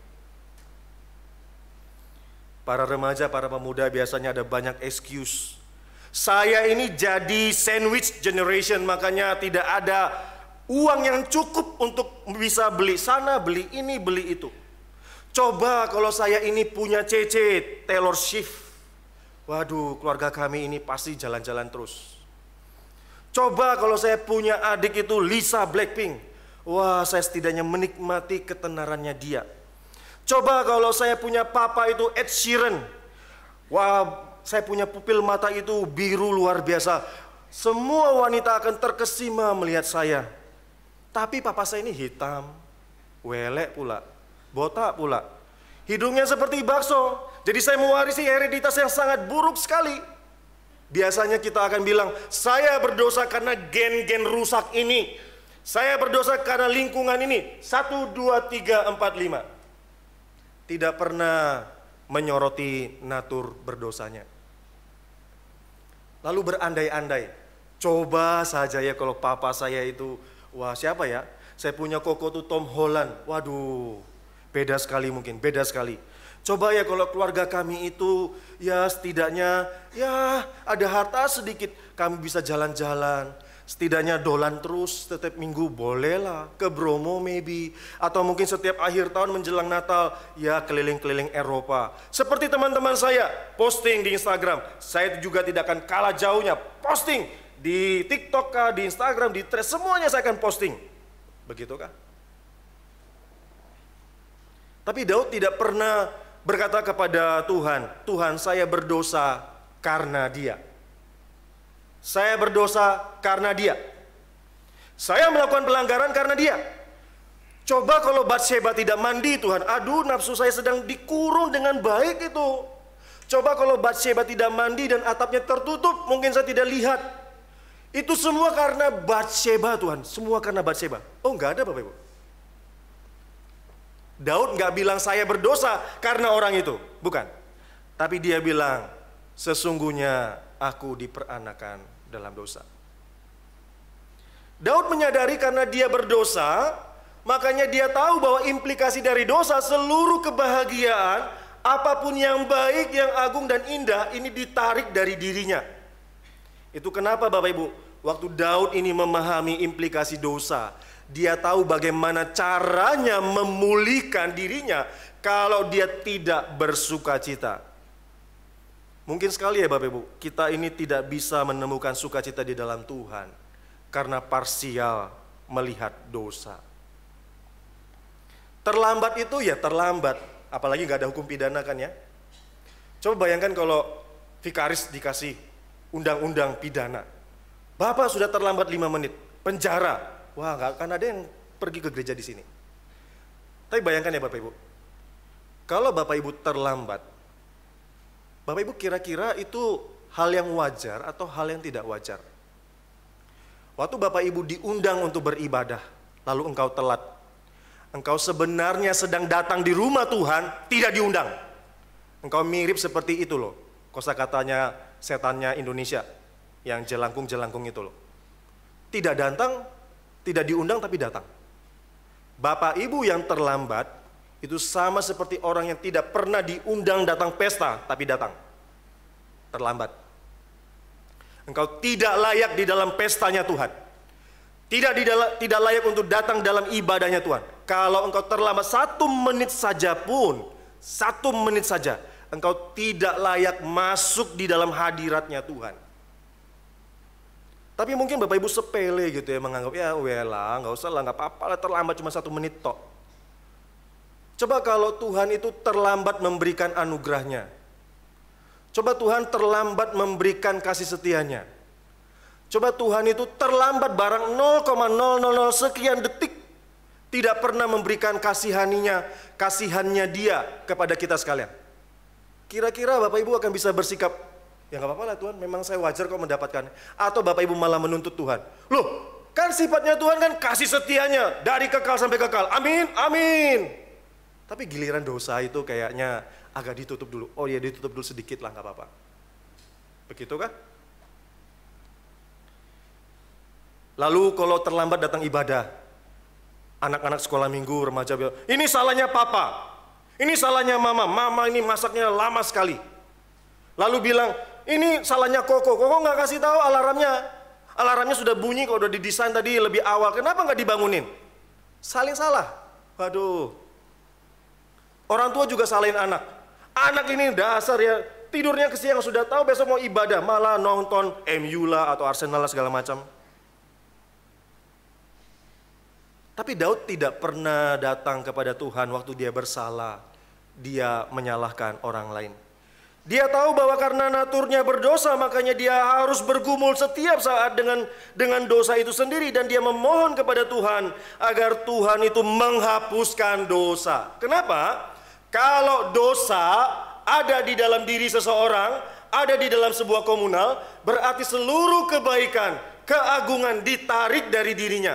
Para remaja, para pemuda biasanya ada banyak excuse. Saya ini jadi sandwich generation, makanya tidak ada uang yang cukup untuk bisa beli sana, beli ini, beli itu. Coba kalau saya ini punya CC Taylor Swift. Waduh, keluarga kami ini pasti jalan-jalan terus. Coba kalau saya punya adik itu Lisa Blackpink. Wah, saya setidaknya menikmati ketenarannya dia. Coba kalau saya punya papa itu Ed Sheeran. Wah, saya punya pupil mata itu biru luar biasa. Semua wanita akan terkesima melihat saya. Tapi papa saya ini hitam, welek pula, botak pula. Hidungnya seperti bakso. Jadi saya mewarisi hereditas yang sangat buruk sekali. Biasanya kita akan bilang, saya berdosa karena gen-gen rusak ini. Saya berdosa karena lingkungan ini. 1, 2, 3, 4, 5. Tidak pernah menyoroti natur berdosanya. Lalu berandai-andai, coba saja ya kalau papa saya itu, wah siapa ya? Saya punya koko tuh Tom Holland, waduh, beda sekali mungkin, beda sekali. Coba ya kalau keluarga kami itu, ya setidaknya, ya ada harta sedikit, kami bisa jalan-jalan. Setidaknya dolan terus setiap minggu bolehlah, ke Bromo maybe. Atau mungkin setiap akhir tahun menjelang Natal, ya keliling-keliling Eropa. Seperti teman-teman saya, posting di Instagram. Saya juga tidak akan kalah jauhnya, posting di TikTok kah, di Instagram, di Threads, semuanya saya akan posting. Begitu kah? Tapi Daud tidak pernah berkata kepada Tuhan, Tuhan saya berdosa karena dia. Saya berdosa karena dia. Saya melakukan pelanggaran karena dia. Coba kalau Batsheba tidak mandi Tuhan, aduh nafsu saya sedang dikurung dengan baik itu. Coba kalau Batsheba tidak mandi dan atapnya tertutup, mungkin saya tidak lihat. Itu semua karena Batsheba Tuhan, semua karena Batsheba. Oh enggak ada Bapak Ibu. Daud enggak bilang saya berdosa karena orang itu, bukan. Tapi dia bilang, sesungguhnya aku diperanakan dalam dosa. Daud menyadari karena dia berdosa, makanya dia tahu bahwa implikasi dari dosa, seluruh kebahagiaan, apapun yang baik, yang agung dan indah, ini ditarik dari dirinya. Itu kenapa Bapak Ibu, waktu Daud ini memahami implikasi dosa, dia tahu bagaimana caranya memulihkan dirinya kalau dia tidak bersukacita. Mungkin sekali ya Bapak Ibu, kita ini tidak bisa menemukan sukacita di dalam Tuhan karena parsial melihat dosa. Terlambat itu ya terlambat, apalagi nggak ada hukum pidana kan ya. Coba bayangkan kalau vikaris dikasih undang-undang pidana. Bapak sudah terlambat 5 menit, penjara. Wah, nggak akan ada yang pergi ke gereja di sini. Tapi bayangkan ya Bapak Ibu, kalau Bapak Ibu terlambat, Bapak Ibu kira-kira itu hal yang wajar atau hal yang tidak wajar? Waktu Bapak Ibu diundang untuk beribadah, lalu engkau telat, engkau sebenarnya sedang datang di rumah Tuhan, tidak diundang. Engkau mirip seperti itu loh, kosakatanya setannya Indonesia, yang jelangkung-jelangkung itu loh. Tidak datang, tidak diundang tapi datang. Bapak Ibu yang terlambat, itu sama seperti orang yang tidak pernah diundang datang pesta, tapi datang. Terlambat. Engkau tidak layak di dalam pestanya Tuhan. Tidak layak untuk datang dalam ibadahnya Tuhan. Kalau engkau terlambat 1 menit saja pun, 1 menit saja, engkau tidak layak masuk di dalam hadiratnya Tuhan. Tapi mungkin Bapak Ibu sepele gitu ya, menganggap ya wela, nggak usah lah, nggak apa-apa lah, terlambat cuma 1 menit tok. Coba kalau Tuhan itu terlambat memberikan anugerahnya. Coba Tuhan terlambat memberikan kasih setianya. Coba Tuhan itu terlambat barang 0,000 sekian detik, tidak pernah memberikan kasihannya dia kepada kita sekalian. Kira-kira Bapak Ibu akan bisa bersikap, ya nggak apa-apa lah Tuhan, memang saya wajar kok mendapatkan. Atau Bapak Ibu malah menuntut Tuhan. Loh, kan sifatnya Tuhan kan kasih setianya dari kekal sampai kekal. Amin, amin. Tapi giliran dosa itu kayaknya agak ditutup dulu. Oh ya, ditutup dulu sedikit lah, nggak apa-apa. Begitu kan? Lalu kalau terlambat datang ibadah, anak-anak sekolah minggu, remaja bilang, ini salahnya papa, ini salahnya mama, mama ini masaknya lama sekali. Lalu bilang, ini salahnya Koko nggak kasih tahu alarmnya sudah bunyi, kalau udah didesain tadi lebih awal, kenapa nggak dibangunin? Saling salah. Waduh. Orang tua juga salahin anak. Anak ini dasar ya, tidurnya kesiangan, sudah tahu besok mau ibadah, malah nonton MU lah atau Arsenal lah segala macam. Tapi Daud tidak pernah datang kepada Tuhan waktu dia bersalah, dia menyalahkan orang lain. Dia tahu bahwa karena naturnya berdosa, makanya dia harus bergumul setiap saat dengan dosa itu sendiri. Dan dia memohon kepada Tuhan agar Tuhan itu menghapuskan dosa. Kenapa? Kalau dosa ada di dalam diri seseorang, ada di dalam sebuah komunal, berarti seluruh kebaikan, keagungan ditarik dari dirinya.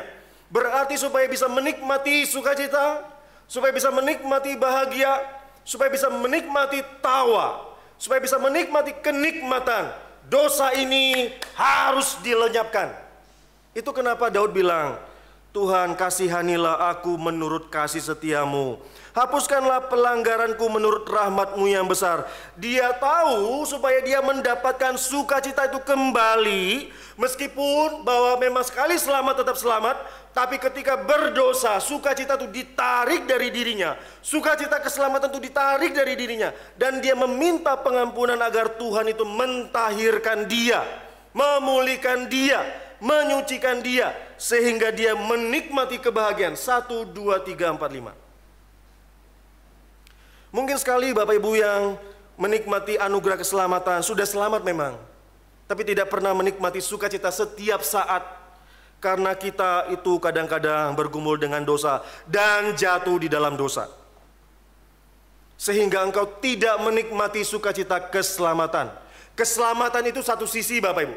Berarti supaya bisa menikmati sukacita, supaya bisa menikmati bahagia, supaya bisa menikmati tawa, supaya bisa menikmati kenikmatan, dosa ini harus dilenyapkan. Itu kenapa Daud bilang, Tuhan kasihanilah aku menurut kasih setiamu, hapuskanlah pelanggaranku menurut rahmat-Mu yang besar. Dia tahu supaya dia mendapatkan sukacita itu kembali, meskipun bahwa memang sekali selamat tetap selamat, tapi ketika berdosa, sukacita itu ditarik dari dirinya. Sukacita keselamatan itu ditarik dari dirinya. Dan dia meminta pengampunan agar Tuhan itu mentahirkan dia, memulihkan dia, menyucikan dia, sehingga dia menikmati kebahagiaan. 1, 2, 3, 4, 5. Mungkin sekali Bapak Ibu yang menikmati anugerah keselamatan, sudah selamat memang, tapi tidak pernah menikmati sukacita setiap saat. Karena kita itu kadang-kadang bergumul dengan dosa dan jatuh di dalam dosa, sehingga engkau tidak menikmati sukacita keselamatan. Keselamatan itu satu sisi Bapak Ibu,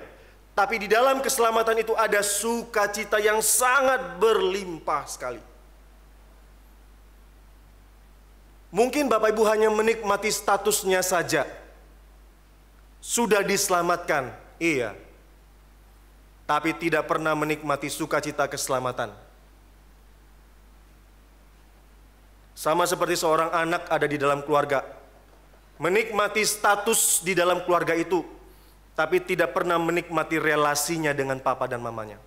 tapi di dalam keselamatan itu ada sukacita yang sangat berlimpah sekali. Mungkin Bapak Ibu hanya menikmati statusnya saja, sudah diselamatkan, iya, tapi tidak pernah menikmati sukacita keselamatan. Sama seperti seorang anak ada di dalam keluarga, menikmati status di dalam keluarga itu, tapi tidak pernah menikmati relasinya dengan papa dan mamanya.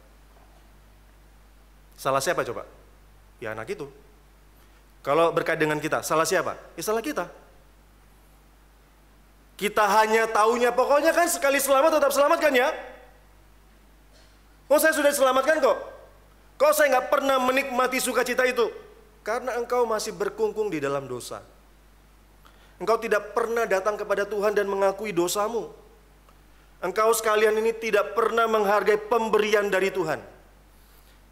Salah siapa coba? Ya anak itu. Kalau berkait dengan kita, salah siapa? Ya salah kita. Kita hanya taunya, pokoknya kan sekali selamat tetap selamat kan ya? Oh saya sudah diselamatkan kok. Kok saya nggak pernah menikmati sukacita itu? Karena engkau masih berkungkung di dalam dosa. Engkau tidak pernah datang kepada Tuhan dan mengakui dosamu. Engkau sekalian ini tidak pernah menghargai pemberian dari Tuhan.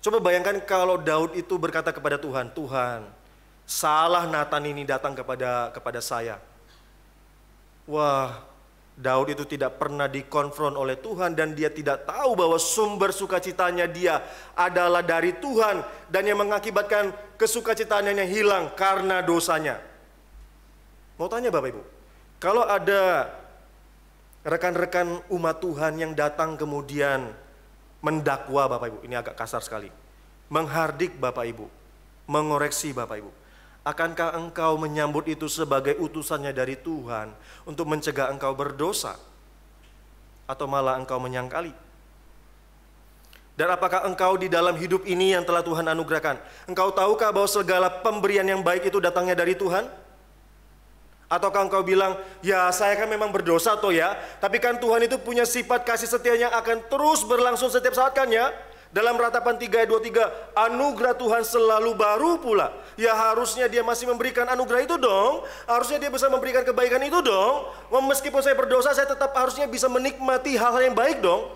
Coba bayangkan kalau Daud itu berkata kepada Tuhan, Tuhan, salah Nathan ini datang kepada saya. Wah, Daud itu tidak pernah dikonfront oleh Tuhan dan dia tidak tahu bahwa sumber sukacitanya dia adalah dari Tuhan dan yang mengakibatkan kesukacitaannya hilang karena dosanya. Mau tanya Bapak Ibu, kalau ada rekan-rekan umat Tuhan yang datang kemudian mendakwa Bapak Ibu, ini agak kasar sekali, menghardik Bapak Ibu, mengoreksi Bapak Ibu, akankah engkau menyambut itu sebagai utusannya dari Tuhan untuk mencegah engkau berdosa? Atau malah engkau menyangkali? Dan apakah engkau di dalam hidup ini yang telah Tuhan anugerahkan, engkau tahukah bahwa segala pemberian yang baik itu datangnya dari Tuhan? Ataukah engkau bilang, ya saya kan memang berdosa toh ya, tapi kan Tuhan itu punya sifat kasih setianya akan terus berlangsung setiap saat kan ya? Dalam Ratapan 3 ayat 23, anugerah Tuhan selalu baru pula. Ya harusnya dia masih memberikan anugerah itu dong. Harusnya dia bisa memberikan kebaikan itu dong. Meskipun saya berdosa, saya tetap harusnya bisa menikmati hal-hal yang baik dong.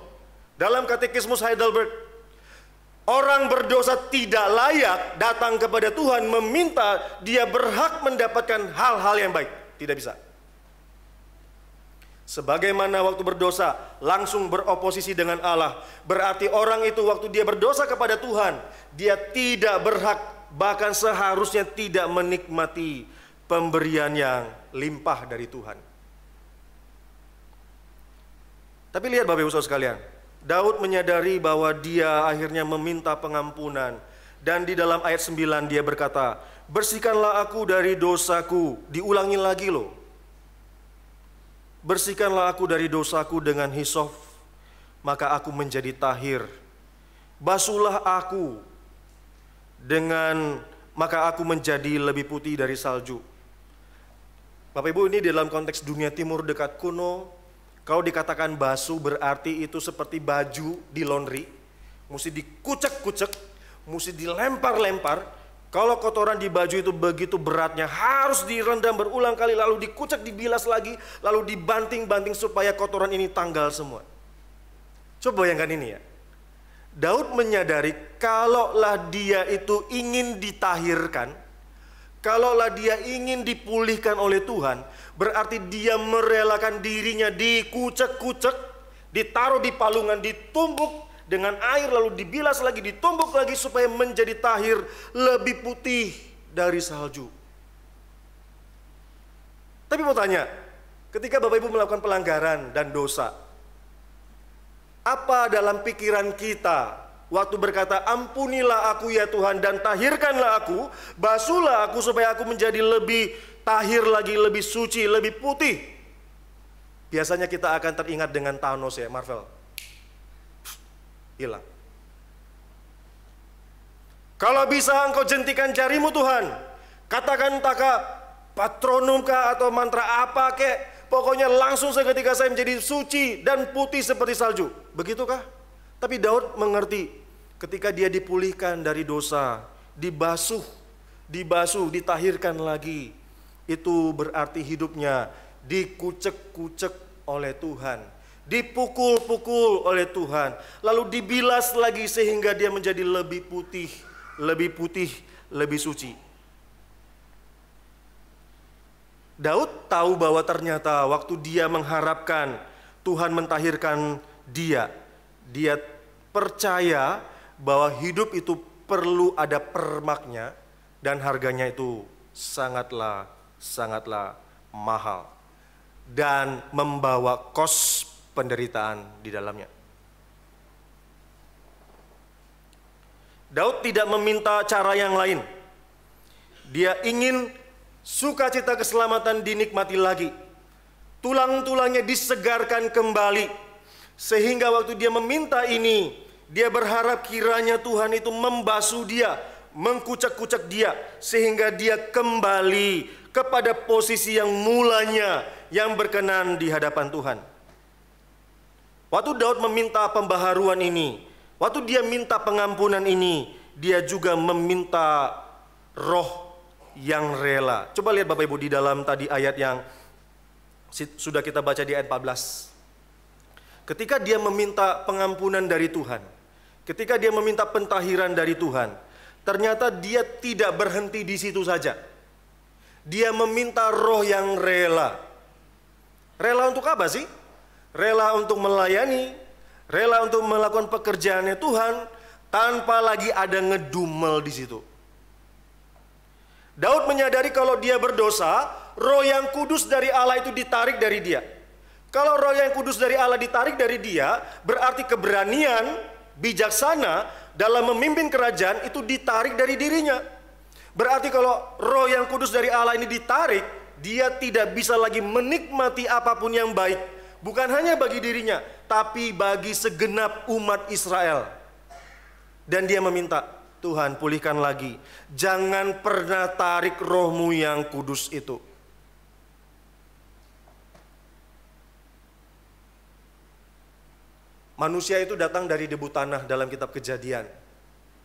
Dalam Katekismus Heidelberg, orang berdosa tidak layak datang kepada Tuhan meminta dia berhak mendapatkan hal-hal yang baik. Tidak bisa. Sebagaimana waktu berdosa langsung beroposisi dengan Allah, berarti orang itu waktu dia berdosa kepada Tuhan, dia tidak berhak, bahkan seharusnya tidak menikmati pemberian yang limpah dari Tuhan. Tapi lihat Bapak Ibu Saudara sekalian, Daud menyadari bahwa dia akhirnya meminta pengampunan, dan di dalam ayat 9 dia berkata, bersihkanlah aku dari dosaku. Diulangi lagi loh. Bersihkanlah aku dari dosaku dengan hisop, maka aku menjadi tahir. Basuhlah aku maka aku menjadi lebih putih dari salju. Bapak Ibu, ini dalam konteks dunia timur dekat kuno, kalau dikatakan basuh berarti itu seperti baju di laundry, mesti dikucek-kucek, mesti dilempar-lempar. Kalau kotoran di baju itu begitu beratnya, harus direndam berulang kali, lalu dikucek, dibilas lagi, lalu dibanting-banting supaya kotoran ini tanggal semua. Coba bayangkan ini ya. Daud menyadari kalaulah dia itu ingin ditahirkan, kalaulah dia ingin dipulihkan oleh Tuhan, berarti dia merelakan dirinya dikucek-kucek, ditaruh di palungan, ditumbuk dengan air, lalu dibilas lagi, ditumbuk lagi supaya menjadi tahir, lebih putih dari salju. Tapi mau tanya, ketika Bapak Ibu melakukan pelanggaran dan dosa, apa dalam pikiran kita waktu berkata, ampunilah aku ya Tuhan dan tahirkanlah aku, basuhlah aku supaya aku menjadi lebih tahir lagi, lebih suci, lebih putih? Biasanya kita akan teringat dengan Thanos ya, Marvel. Hilang. Kalau bisa engkau jentikan jarimu Tuhan, katakan entahkah patronum kah atau mantra apa kek, pokoknya langsung seketika saya menjadi suci dan putih seperti salju. Begitukah? Tapi Daud mengerti ketika dia dipulihkan dari dosa, dibasuh, ditahirkan lagi, itu berarti hidupnya dikucek-kucek oleh Tuhan, dipukul-pukul oleh Tuhan, lalu dibilas lagi sehingga dia menjadi lebih putih, lebih suci. Daud tahu bahwa ternyata waktu dia mengharapkan Tuhan mentahirkan dia percaya bahwa hidup itu perlu ada permaknya dan harganya itu sangatlah mahal dan membawa kos penderitaan di dalamnya. Daud tidak meminta cara yang lain. Dia ingin sukacita keselamatan dinikmati lagi. Tulang-tulangnya disegarkan kembali. Sehingga waktu dia meminta ini, dia berharap kiranya Tuhan itu membasuh dia, mengkucek-kucek dia, sehingga dia kembali kepada posisi yang mulanya, yang berkenan di hadapan Tuhan. Waktu Daud meminta pembaharuan ini, waktu dia minta pengampunan ini, dia juga meminta roh yang rela. Coba lihat Bapak Ibu di dalam tadi ayat yang sudah kita baca di ayat 14. ketika dia meminta pengampunan dari Tuhan, ketika dia meminta pentahiran dari Tuhan, ternyata dia tidak berhenti di situ saja. Dia meminta roh yang rela. Rela untuk apa sih? Rela untuk melayani, rela untuk melakukan pekerjaannya Tuhan, tanpa lagi ada ngedumel di situ. Daud menyadari kalau dia berdosa, roh yang kudus dari Allah itu ditarik dari dia. Kalau roh yang kudus dari Allah ditarik dari dia, berarti keberanian, bijaksana dalam memimpin kerajaan itu ditarik dari dirinya. Berarti kalau roh yang kudus dari Allah ini ditarik, dia tidak bisa lagi menikmati apapun yang baik. Bukan hanya bagi dirinya, tapi bagi segenap umat Israel. Dan dia meminta, Tuhan pulihkan lagi. Jangan pernah tarik rohmu yang kudus itu. Manusia itu datang dari debu tanah dalam kitab Kejadian.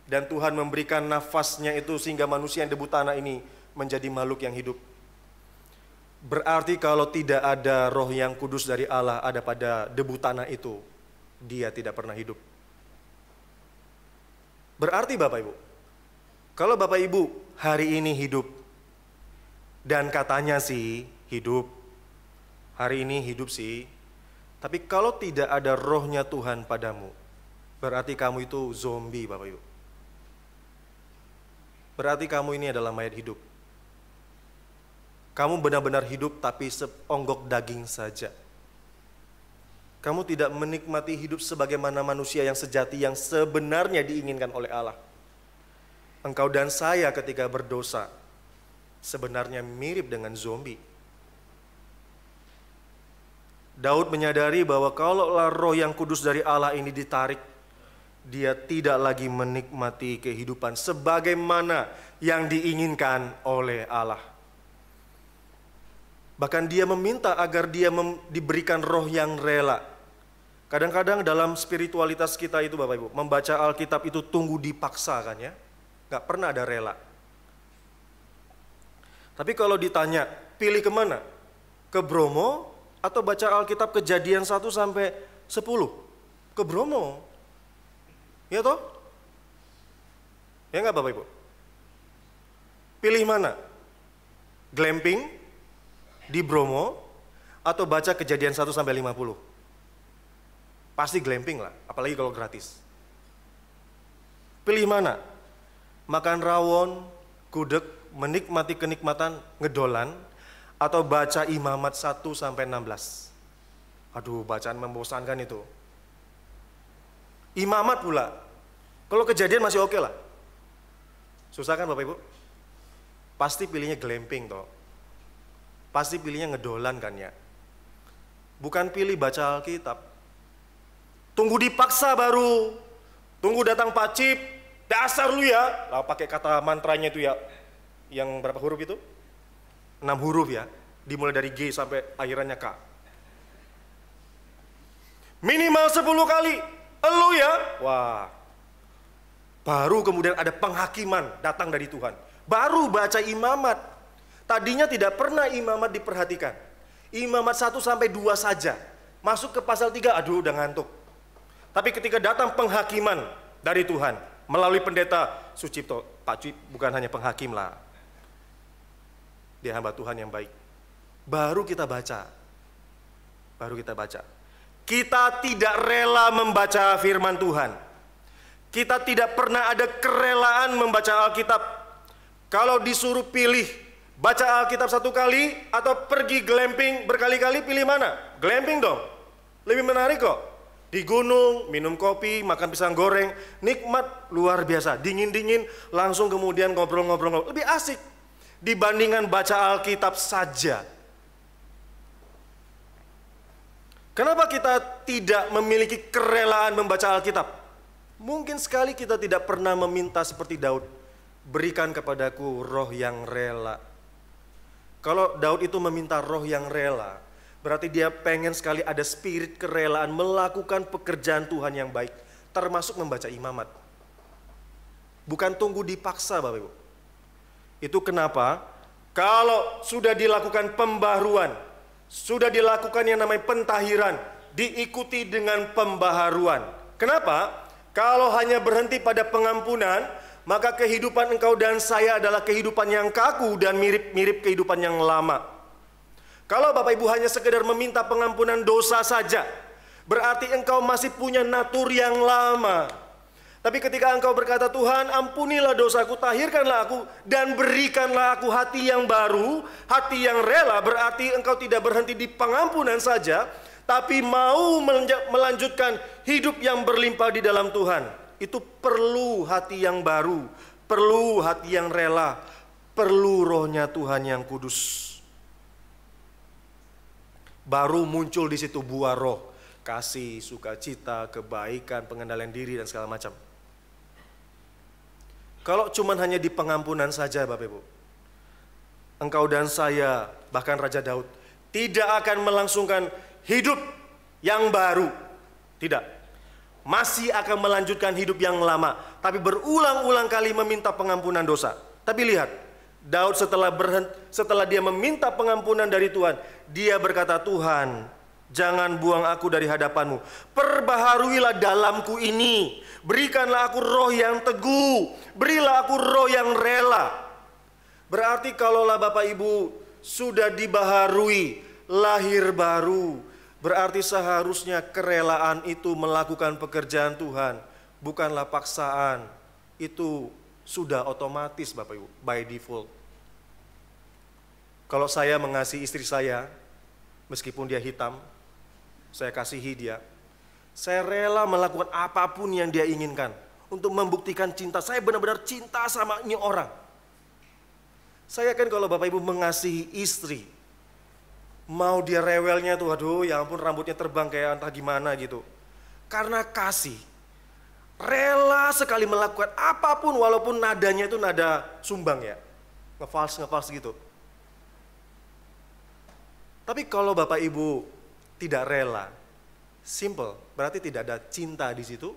Dan Tuhan memberikan nafasnya itu sehingga manusia yang debu tanah ini menjadi makhluk yang hidup. Berarti kalau tidak ada roh yang kudus dari Allah ada pada debu tanah itu, dia tidak pernah hidup. Berarti Bapak Ibu, kalau Bapak Ibu hari ini hidup, dan katanya sih hidup, hari ini hidup sih, tapi kalau tidak ada rohnya Tuhan padamu, berarti kamu itu zombie Bapak Ibu. Berarti kamu ini adalah mayat hidup. Kamu benar-benar hidup tapi seonggok daging saja. Kamu tidak menikmati hidup sebagaimana manusia yang sejati yang sebenarnya diinginkan oleh Allah. Engkau dan saya ketika berdosa sebenarnya mirip dengan zombie. Daud menyadari bahwa kalau roh yang kudus dari Allah ini ditarik, dia tidak lagi menikmati kehidupan sebagaimana yang diinginkan oleh Allah. Bahkan dia meminta agar dia diberikan roh yang rela. Kadang-kadang dalam spiritualitas kita itu Bapak Ibu, membaca Alkitab itu tunggu dipaksa kan ya. Gak pernah ada rela. Tapi kalau ditanya, pilih kemana? Ke Bromo atau baca Alkitab Kejadian 1 sampai 10? Ke Bromo. Ya toh? Ya enggak Bapak Ibu? Pilih mana? Glamping di Bromo atau baca Kejadian 1 sampai 50? Pasti glamping lah, apalagi kalau gratis. Pilih mana? Makan rawon, gudeg, menikmati kenikmatan ngedolan, atau baca Imamat 1 sampai 16? Aduh, bacaan membosankan itu. Imamat pula. Kalau Kejadian masih oke lah. Susah kan Bapak Ibu? Pasti pilihnya glamping toh. Pasti pilihnya ngedolan kan ya. Bukan pilih baca Alkitab. Tunggu dipaksa baru. Tunggu datang pacip. Dasar lu ya. Lah pakai kata mantranya itu ya. Yang berapa huruf itu? 6 huruf ya. Dimulai dari G sampai akhirannya K. Minimal 10 kali. Elu ya. Wah. Baru kemudian ada penghakiman datang dari Tuhan. Baru baca Imamat. Tadinya tidak pernah Imamat diperhatikan. Imamat 1 sampai 2 saja. Masuk ke pasal 3, aduh udah ngantuk. Tapi ketika datang penghakiman dari Tuhan melalui pendeta Sucipto, Pak Cip bukan hanya penghakim lah. Dia hamba Tuhan yang baik. Baru kita baca. Baru kita baca. Kita tidak rela membaca firman Tuhan. Kita tidak pernah ada kerelaan membaca Alkitab. Kalau disuruh pilih baca Alkitab 1 kali atau pergi glamping berkali-kali, pilih mana? Glamping dong. Lebih menarik kok. Di gunung, minum kopi, makan pisang goreng, nikmat luar biasa. Dingin-dingin, langsung kemudian ngobrol-ngobrol. Lebih asik dibandingkan baca Alkitab saja. Kenapa kita tidak memiliki kerelaan membaca Alkitab? Mungkin sekali kita tidak pernah meminta seperti Daud, berikan kepadaku roh yang rela. Kalau Daud itu meminta roh yang rela, berarti dia pengen sekali ada spirit kerelaan melakukan pekerjaan Tuhan yang baik, termasuk membaca Imamat. Bukan tunggu dipaksa Bapak Ibu. Itu kenapa kalau sudah dilakukan pembaharuan, sudah dilakukan yang namanya pentahiran, diikuti dengan pembaharuan. Kenapa? Kalau hanya berhenti pada pengampunan, maka kehidupan engkau dan saya adalah kehidupan yang kaku dan mirip-mirip kehidupan yang lama. Kalau Bapak Ibu hanya sekedar meminta pengampunan dosa saja, berarti engkau masih punya natur yang lama. Tapi ketika engkau berkata, Tuhan ampunilah dosaku, tahirkanlah aku, dan berikanlah aku hati yang baru, hati yang rela, berarti engkau tidak berhenti di pengampunan saja, tapi mau melanjutkan hidup yang berlimpah di dalam Tuhan. Itu perlu hati yang baru, perlu hati yang rela, perlu rohnya Tuhan yang kudus. Baru muncul di situ buah roh, kasih, sukacita, kebaikan, pengendalian diri, dan segala macam. Kalau cuma hanya di pengampunan saja Bapak Ibu, engkau dan saya, bahkan Raja Daud, tidak akan melangsungkan hidup yang baru. Tidak. Masih akan melanjutkan hidup yang lama, tapi berulang-ulang kali meminta pengampunan dosa. Tapi lihat, Daud setelah dia meminta pengampunan dari Tuhan, dia berkata, Tuhan, jangan buang aku dari hadapanmu. Perbaharuilah dalamku ini. Berikanlah aku roh yang teguh. Berilah aku roh yang rela. Berarti kalaulah Bapak Ibu sudah dibaharui, lahir baru, berarti seharusnya kerelaan itu melakukan pekerjaan Tuhan, bukanlah paksaan. Itu sudah otomatis Bapak Ibu, by default. Kalau saya mengasihi istri saya, meskipun dia hitam, saya kasihi dia. Saya rela melakukan apapun yang dia inginkan untuk membuktikan cinta. Saya benar-benar cinta sama ini orang. Saya kan kalau Bapak Ibu mengasihi istri, mau dia rewelnya tuh, aduh ya ampun rambutnya terbang kayak entah gimana gitu. Karena kasih, rela sekali melakukan apapun walaupun nadanya itu nada sumbang ya. Ngefals gitu. Tapi kalau Bapak Ibu tidak rela, simple, berarti tidak ada cinta di situ,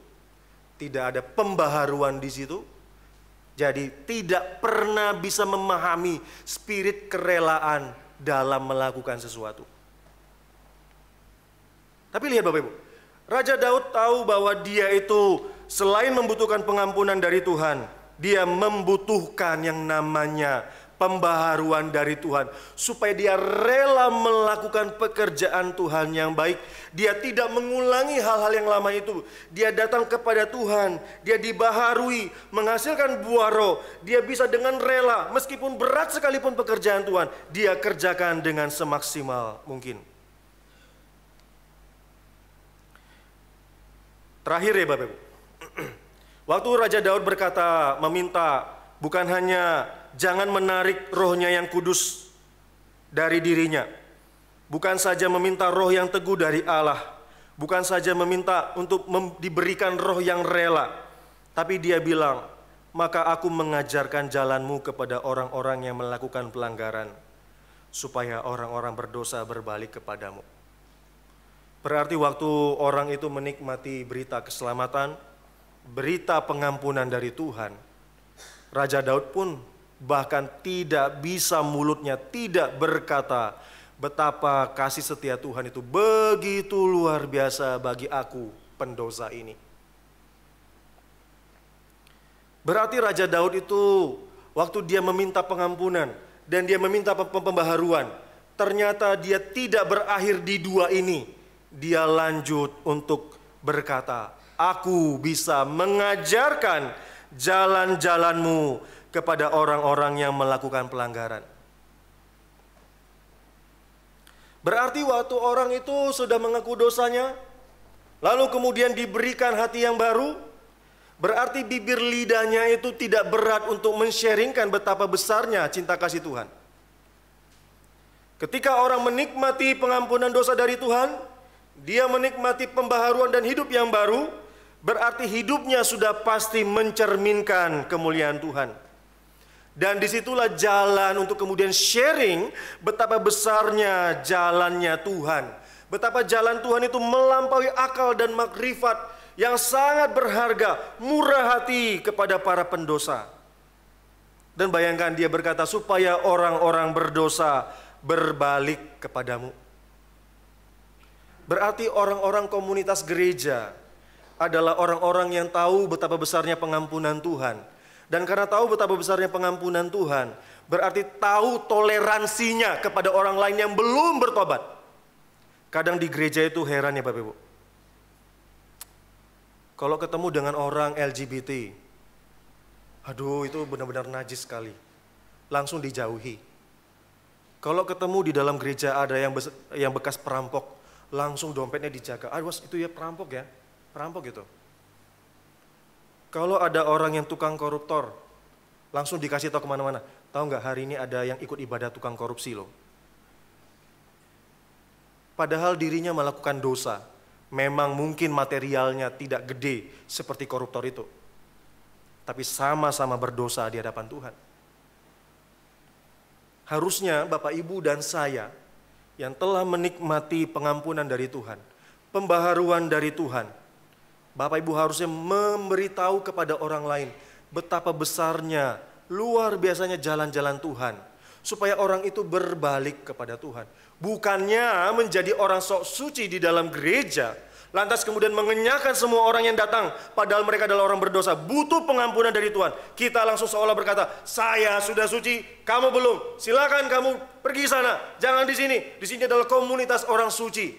tidak ada pembaharuan di situ. Jadi tidak pernah bisa memahami spirit kerelaan dalam melakukan sesuatu. Tapi lihat Bapak Ibu, Raja Daud tahu bahwa dia itu selain membutuhkan pengampunan dari Tuhan, dia membutuhkan yang namanya pembaharuan dari Tuhan, supaya dia rela melakukan pekerjaan Tuhan yang baik. Dia tidak mengulangi hal-hal yang lama itu. Dia datang kepada Tuhan, dia dibaharui, menghasilkan buah roh. Dia bisa dengan rela, meskipun berat sekalipun pekerjaan Tuhan, dia kerjakan dengan semaksimal mungkin. Terakhir ya Bapak Ibu, waktu Raja Daud berkata, meminta, bukan hanya jangan menarik rohnya yang kudus dari dirinya. Bukan saja meminta roh yang teguh dari Allah. Bukan saja meminta untuk diberikan roh yang rela. Tapi dia bilang, maka aku mengajarkan jalanmu kepada orang-orang yang melakukan pelanggaran, supaya orang-orang berdosa berbalik kepadamu. Berarti waktu orang itu menikmati berita keselamatan, berita pengampunan dari Tuhan, Raja Daud pun bahkan tidak bisa mulutnya tidak berkata betapa kasih setia Tuhan itu begitu luar biasa bagi aku pendosa ini. Berarti Raja Daud itu waktu dia meminta pengampunan dan dia meminta pembaharuan, ternyata dia tidak berakhir di dua ini. Dia lanjut untuk berkata, aku bisa mengajarkan jalan-jalanmu kepada orang-orang yang melakukan pelanggaran. Berarti waktu orang itu sudah mengaku dosanya, lalu kemudian diberikan hati yang baru, berarti bibir lidahnya itu tidak berat untuk men-sharingkan betapa besarnya cinta kasih Tuhan. Ketika orang menikmati pengampunan dosa dari Tuhan, dia menikmati pembaharuan dan hidup yang baru, berarti hidupnya sudah pasti mencerminkan kemuliaan Tuhan. Dan disitulah jalan untuk kemudian sharing betapa besarnya jalannya Tuhan. Betapa jalan Tuhan itu melampaui akal dan makrifat yang sangat berharga, murah hati kepada para pendosa. Dan bayangkan dia berkata, supaya orang-orang berdosa berbalik kepadamu. Berarti orang-orang komunitas gereja adalah orang-orang yang tahu betapa besarnya pengampunan Tuhan. Dan karena tahu betapa besarnya pengampunan Tuhan, berarti tahu toleransinya kepada orang lain yang belum bertobat. Kadang di gereja itu heran ya Bapak Ibu. Kalau ketemu dengan orang LGBT, aduh itu benar-benar najis sekali. Langsung dijauhi. Kalau ketemu di dalam gereja ada yang bekas perampok, langsung dompetnya dijaga. Awas itu ya perampok ya, perampok gitu. Kalau ada orang yang tukang koruptor, langsung dikasih tahu kemana-mana. Tahu nggak hari ini ada yang ikut ibadah tukang korupsi loh. Padahal dirinya melakukan dosa. Memang mungkin materialnya tidak gede seperti koruptor itu. Tapi sama-sama berdosa di hadapan Tuhan. Harusnya Bapak Ibu dan saya yang telah menikmati pengampunan dari Tuhan, pembaharuan dari Tuhan, Bapak Ibu harusnya memberitahu kepada orang lain betapa besarnya, luar biasanya jalan-jalan Tuhan. Supaya orang itu berbalik kepada Tuhan. Bukannya menjadi orang sok suci di dalam gereja, lantas kemudian mengenyahkan semua orang yang datang, padahal mereka adalah orang berdosa, butuh pengampunan dari Tuhan. Kita langsung seolah berkata, saya sudah suci, kamu belum. Silakan kamu pergi sana, jangan di sini. Di sini adalah komunitas orang suci.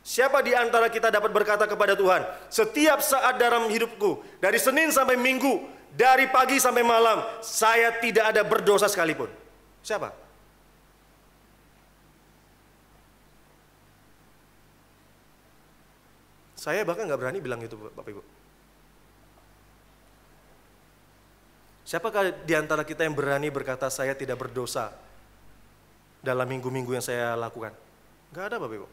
Siapa di antara kita dapat berkata kepada Tuhan, setiap saat dalam hidupku, dari Senin sampai Minggu, dari pagi sampai malam, saya tidak ada berdosa sekalipun? Siapa? Saya bahkan nggak berani bilang itu, Bapak Ibu. Siapakah di antara kita yang berani berkata saya tidak berdosa dalam minggu-minggu yang saya lakukan? Nggak ada, Bapak Ibu.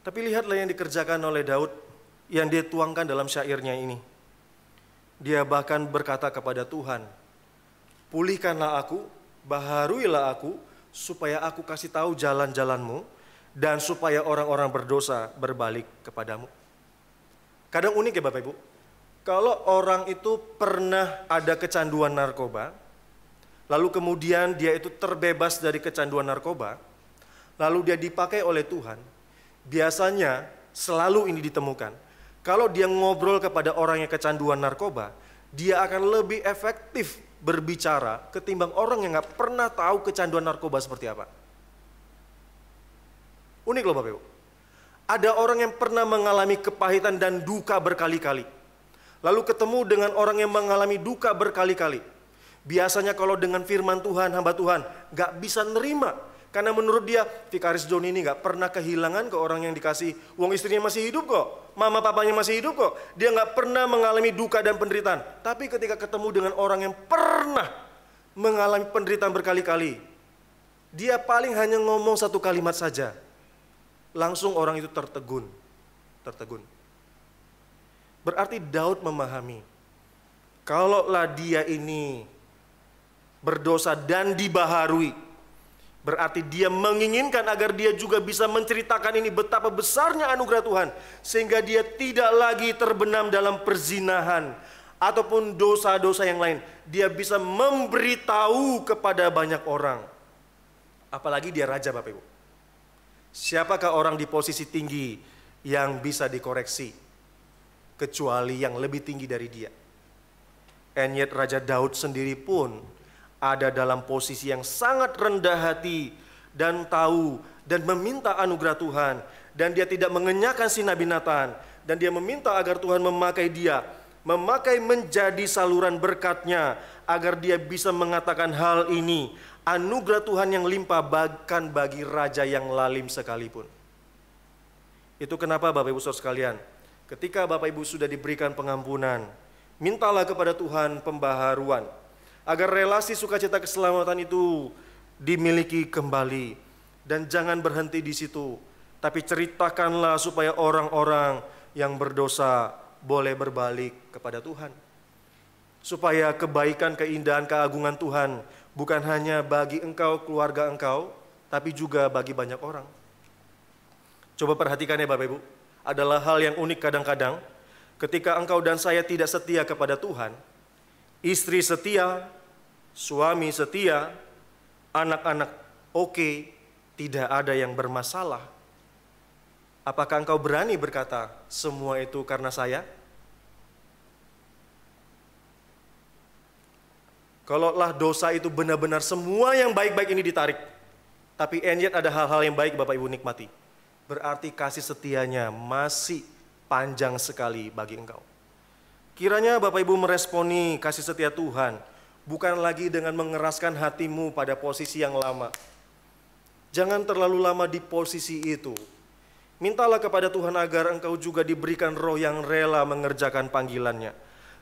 Tapi lihatlah yang dikerjakan oleh Daud, yang dia tuangkan dalam syairnya ini. Dia bahkan berkata kepada Tuhan, pulihkanlah aku, baharuilah aku, supaya aku kasih tahu jalan-jalanmu, dan supaya orang-orang berdosa berbalik kepadamu. Kadang unik ya Bapak Ibu, kalau orang itu pernah ada kecanduan narkoba, lalu kemudian dia itu terbebas dari kecanduan narkoba, lalu dia dipakai oleh Tuhan, biasanya selalu ini ditemukan. Kalau dia ngobrol kepada orang yang kecanduan narkoba, dia akan lebih efektif berbicara ketimbang orang yang gak pernah tahu kecanduan narkoba seperti apa. Unik loh Bapak Ibu. Ada orang yang pernah mengalami kepahitan dan duka berkali-kali. Lalu ketemu dengan orang yang mengalami duka berkali-kali. Biasanya kalau dengan firman Tuhan, hamba Tuhan, gak bisa nerima. Karena menurut dia, Vikaris John ini gak pernah kehilangan ke orang yang dikasih. Wong istrinya masih hidup kok, mama papanya masih hidup kok. Dia gak pernah mengalami duka dan penderitaan. Tapi ketika ketemu dengan orang yang pernah mengalami penderitaan berkali-kali, dia paling hanya ngomong satu kalimat saja. Langsung orang itu tertegun. Berarti Daud memahami, kalaulah dia ini berdosa dan dibaharui, berarti dia menginginkan agar dia juga bisa menceritakan ini betapa besarnya anugerah Tuhan. Sehingga dia tidak lagi terbenam dalam perzinahan ataupun dosa-dosa yang lain. Dia bisa memberitahu kepada banyak orang. Apalagi dia raja Bapak Ibu. Siapakah orang di posisi tinggi yang bisa dikoreksi? Kecuali yang lebih tinggi dari dia. And yet Raja Daud sendiri pun ada dalam posisi yang sangat rendah hati dan tahu dan meminta anugerah Tuhan, dan dia tidak mengenyahkan si Nabi Nathan, dan dia meminta agar Tuhan memakai dia, memakai menjadi saluran berkatnya, agar dia bisa mengatakan hal ini, anugerah Tuhan yang limpah bahkan bagi raja yang lalim sekalipun. Itu kenapa Bapak Ibu Saudara sekalian, ketika Bapak Ibu sudah diberikan pengampunan, mintalah kepada Tuhan pembaharuan, agar relasi sukacita keselamatan itu dimiliki kembali. Dan jangan berhenti di situ, tapi ceritakanlah supaya orang-orang yang berdosa boleh berbalik kepada Tuhan. Supaya kebaikan, keindahan, keagungan Tuhan bukan hanya bagi engkau, keluarga engkau, tapi juga bagi banyak orang. Coba perhatikan ya Bapak Ibu, adalah hal yang unik kadang-kadang ketika engkau dan saya tidak setia kepada Tuhan. Istri setia, suami setia, anak-anak oke, tidak ada yang bermasalah, apakah engkau berani berkata, semua itu karena saya? Kalaulah dosa itu benar-benar semua yang baik-baik ini ditarik, tapi and yet ada hal-hal yang baik Bapak Ibu nikmati, berarti kasih setianya masih panjang sekali bagi engkau. Kiranya Bapak Ibu meresponi kasih setia Tuhan, bukan lagi dengan mengeraskan hatimu pada posisi yang lama. Jangan terlalu lama di posisi itu. Mintalah kepada Tuhan agar engkau juga diberikan roh yang rela mengerjakan panggilannya,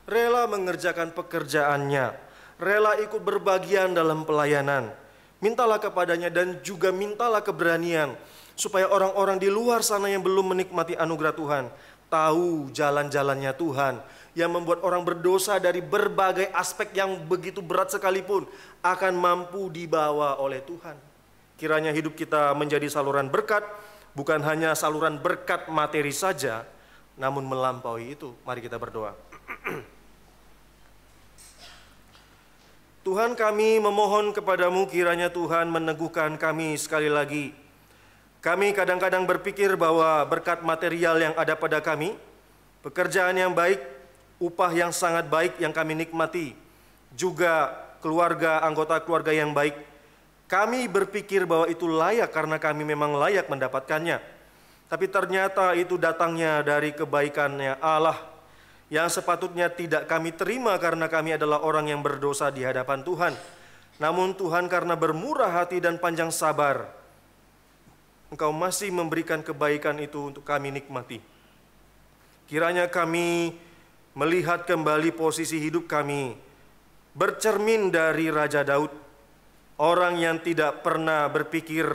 rela mengerjakan pekerjaannya, rela ikut berbagian dalam pelayanan. Mintalah kepadanya dan juga mintalah keberanian supaya orang-orang di luar sana yang belum menikmati anugerah Tuhan tahu jalan-jalannya Tuhan yang membuat orang berdosa dari berbagai aspek yang begitu berat sekalipun akan mampu dibawa oleh Tuhan. Kiranya hidup kita menjadi saluran berkat, bukan hanya saluran berkat materi saja, namun melampaui itu. Mari kita berdoa. Tuhan, kami memohon kepadamu kiranya Tuhan meneguhkan kami sekali lagi. Kami kadang-kadang berpikir bahwa berkat material yang ada pada kami, pekerjaan yang baik, upah yang sangat baik yang kami nikmati, juga keluarga, anggota keluarga yang baik, kami berpikir bahwa itu layak karena kami memang layak mendapatkannya. Tapi ternyata itu datangnya dari kebaikannya Allah, yang sepatutnya tidak kami terima karena kami adalah orang yang berdosa di hadapan Tuhan. Namun Tuhan karena bermurah hati dan panjang sabar, Engkau masih memberikan kebaikan itu untuk kami nikmati. Kiranya kami melihat kembali posisi hidup kami, bercermin dari Raja Daud, orang yang tidak pernah berpikir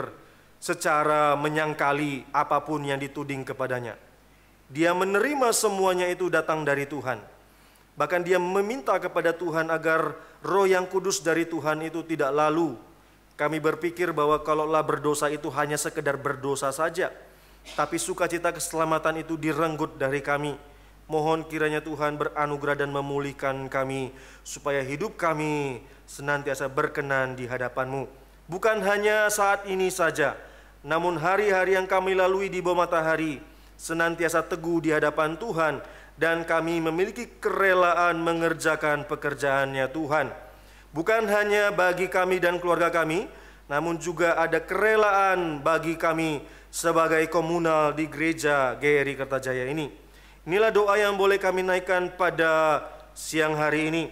secara menyangkali apapun yang dituding kepadanya. Dia menerima semuanya itu datang dari Tuhan. Bahkan dia meminta kepada Tuhan agar roh yang kudus dari Tuhan itu tidak lalu. Kami berpikir bahwa kalaulah berdosa itu hanya sekedar berdosa saja, tapi sukacita keselamatan itu direnggut dari kami. Mohon kiranya Tuhan beranugerah dan memulihkan kami, supaya hidup kami senantiasa berkenan di hadapan-Mu. Bukan hanya saat ini saja, namun hari-hari yang kami lalui di bawah matahari, senantiasa teguh di hadapan Tuhan, dan kami memiliki kerelaan mengerjakan pekerjaannya Tuhan. Bukan hanya bagi kami dan keluarga kami, namun juga ada kerelaan bagi kami sebagai komunal di gereja GRI Kertajaya ini. Inilah doa yang boleh kami naikkan pada siang hari ini.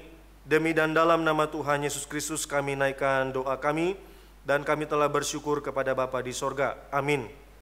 Demi dan dalam nama Tuhan Yesus Kristus kami naikkan doa kami, dan kami telah bersyukur kepada Bapa di sorga. Amin.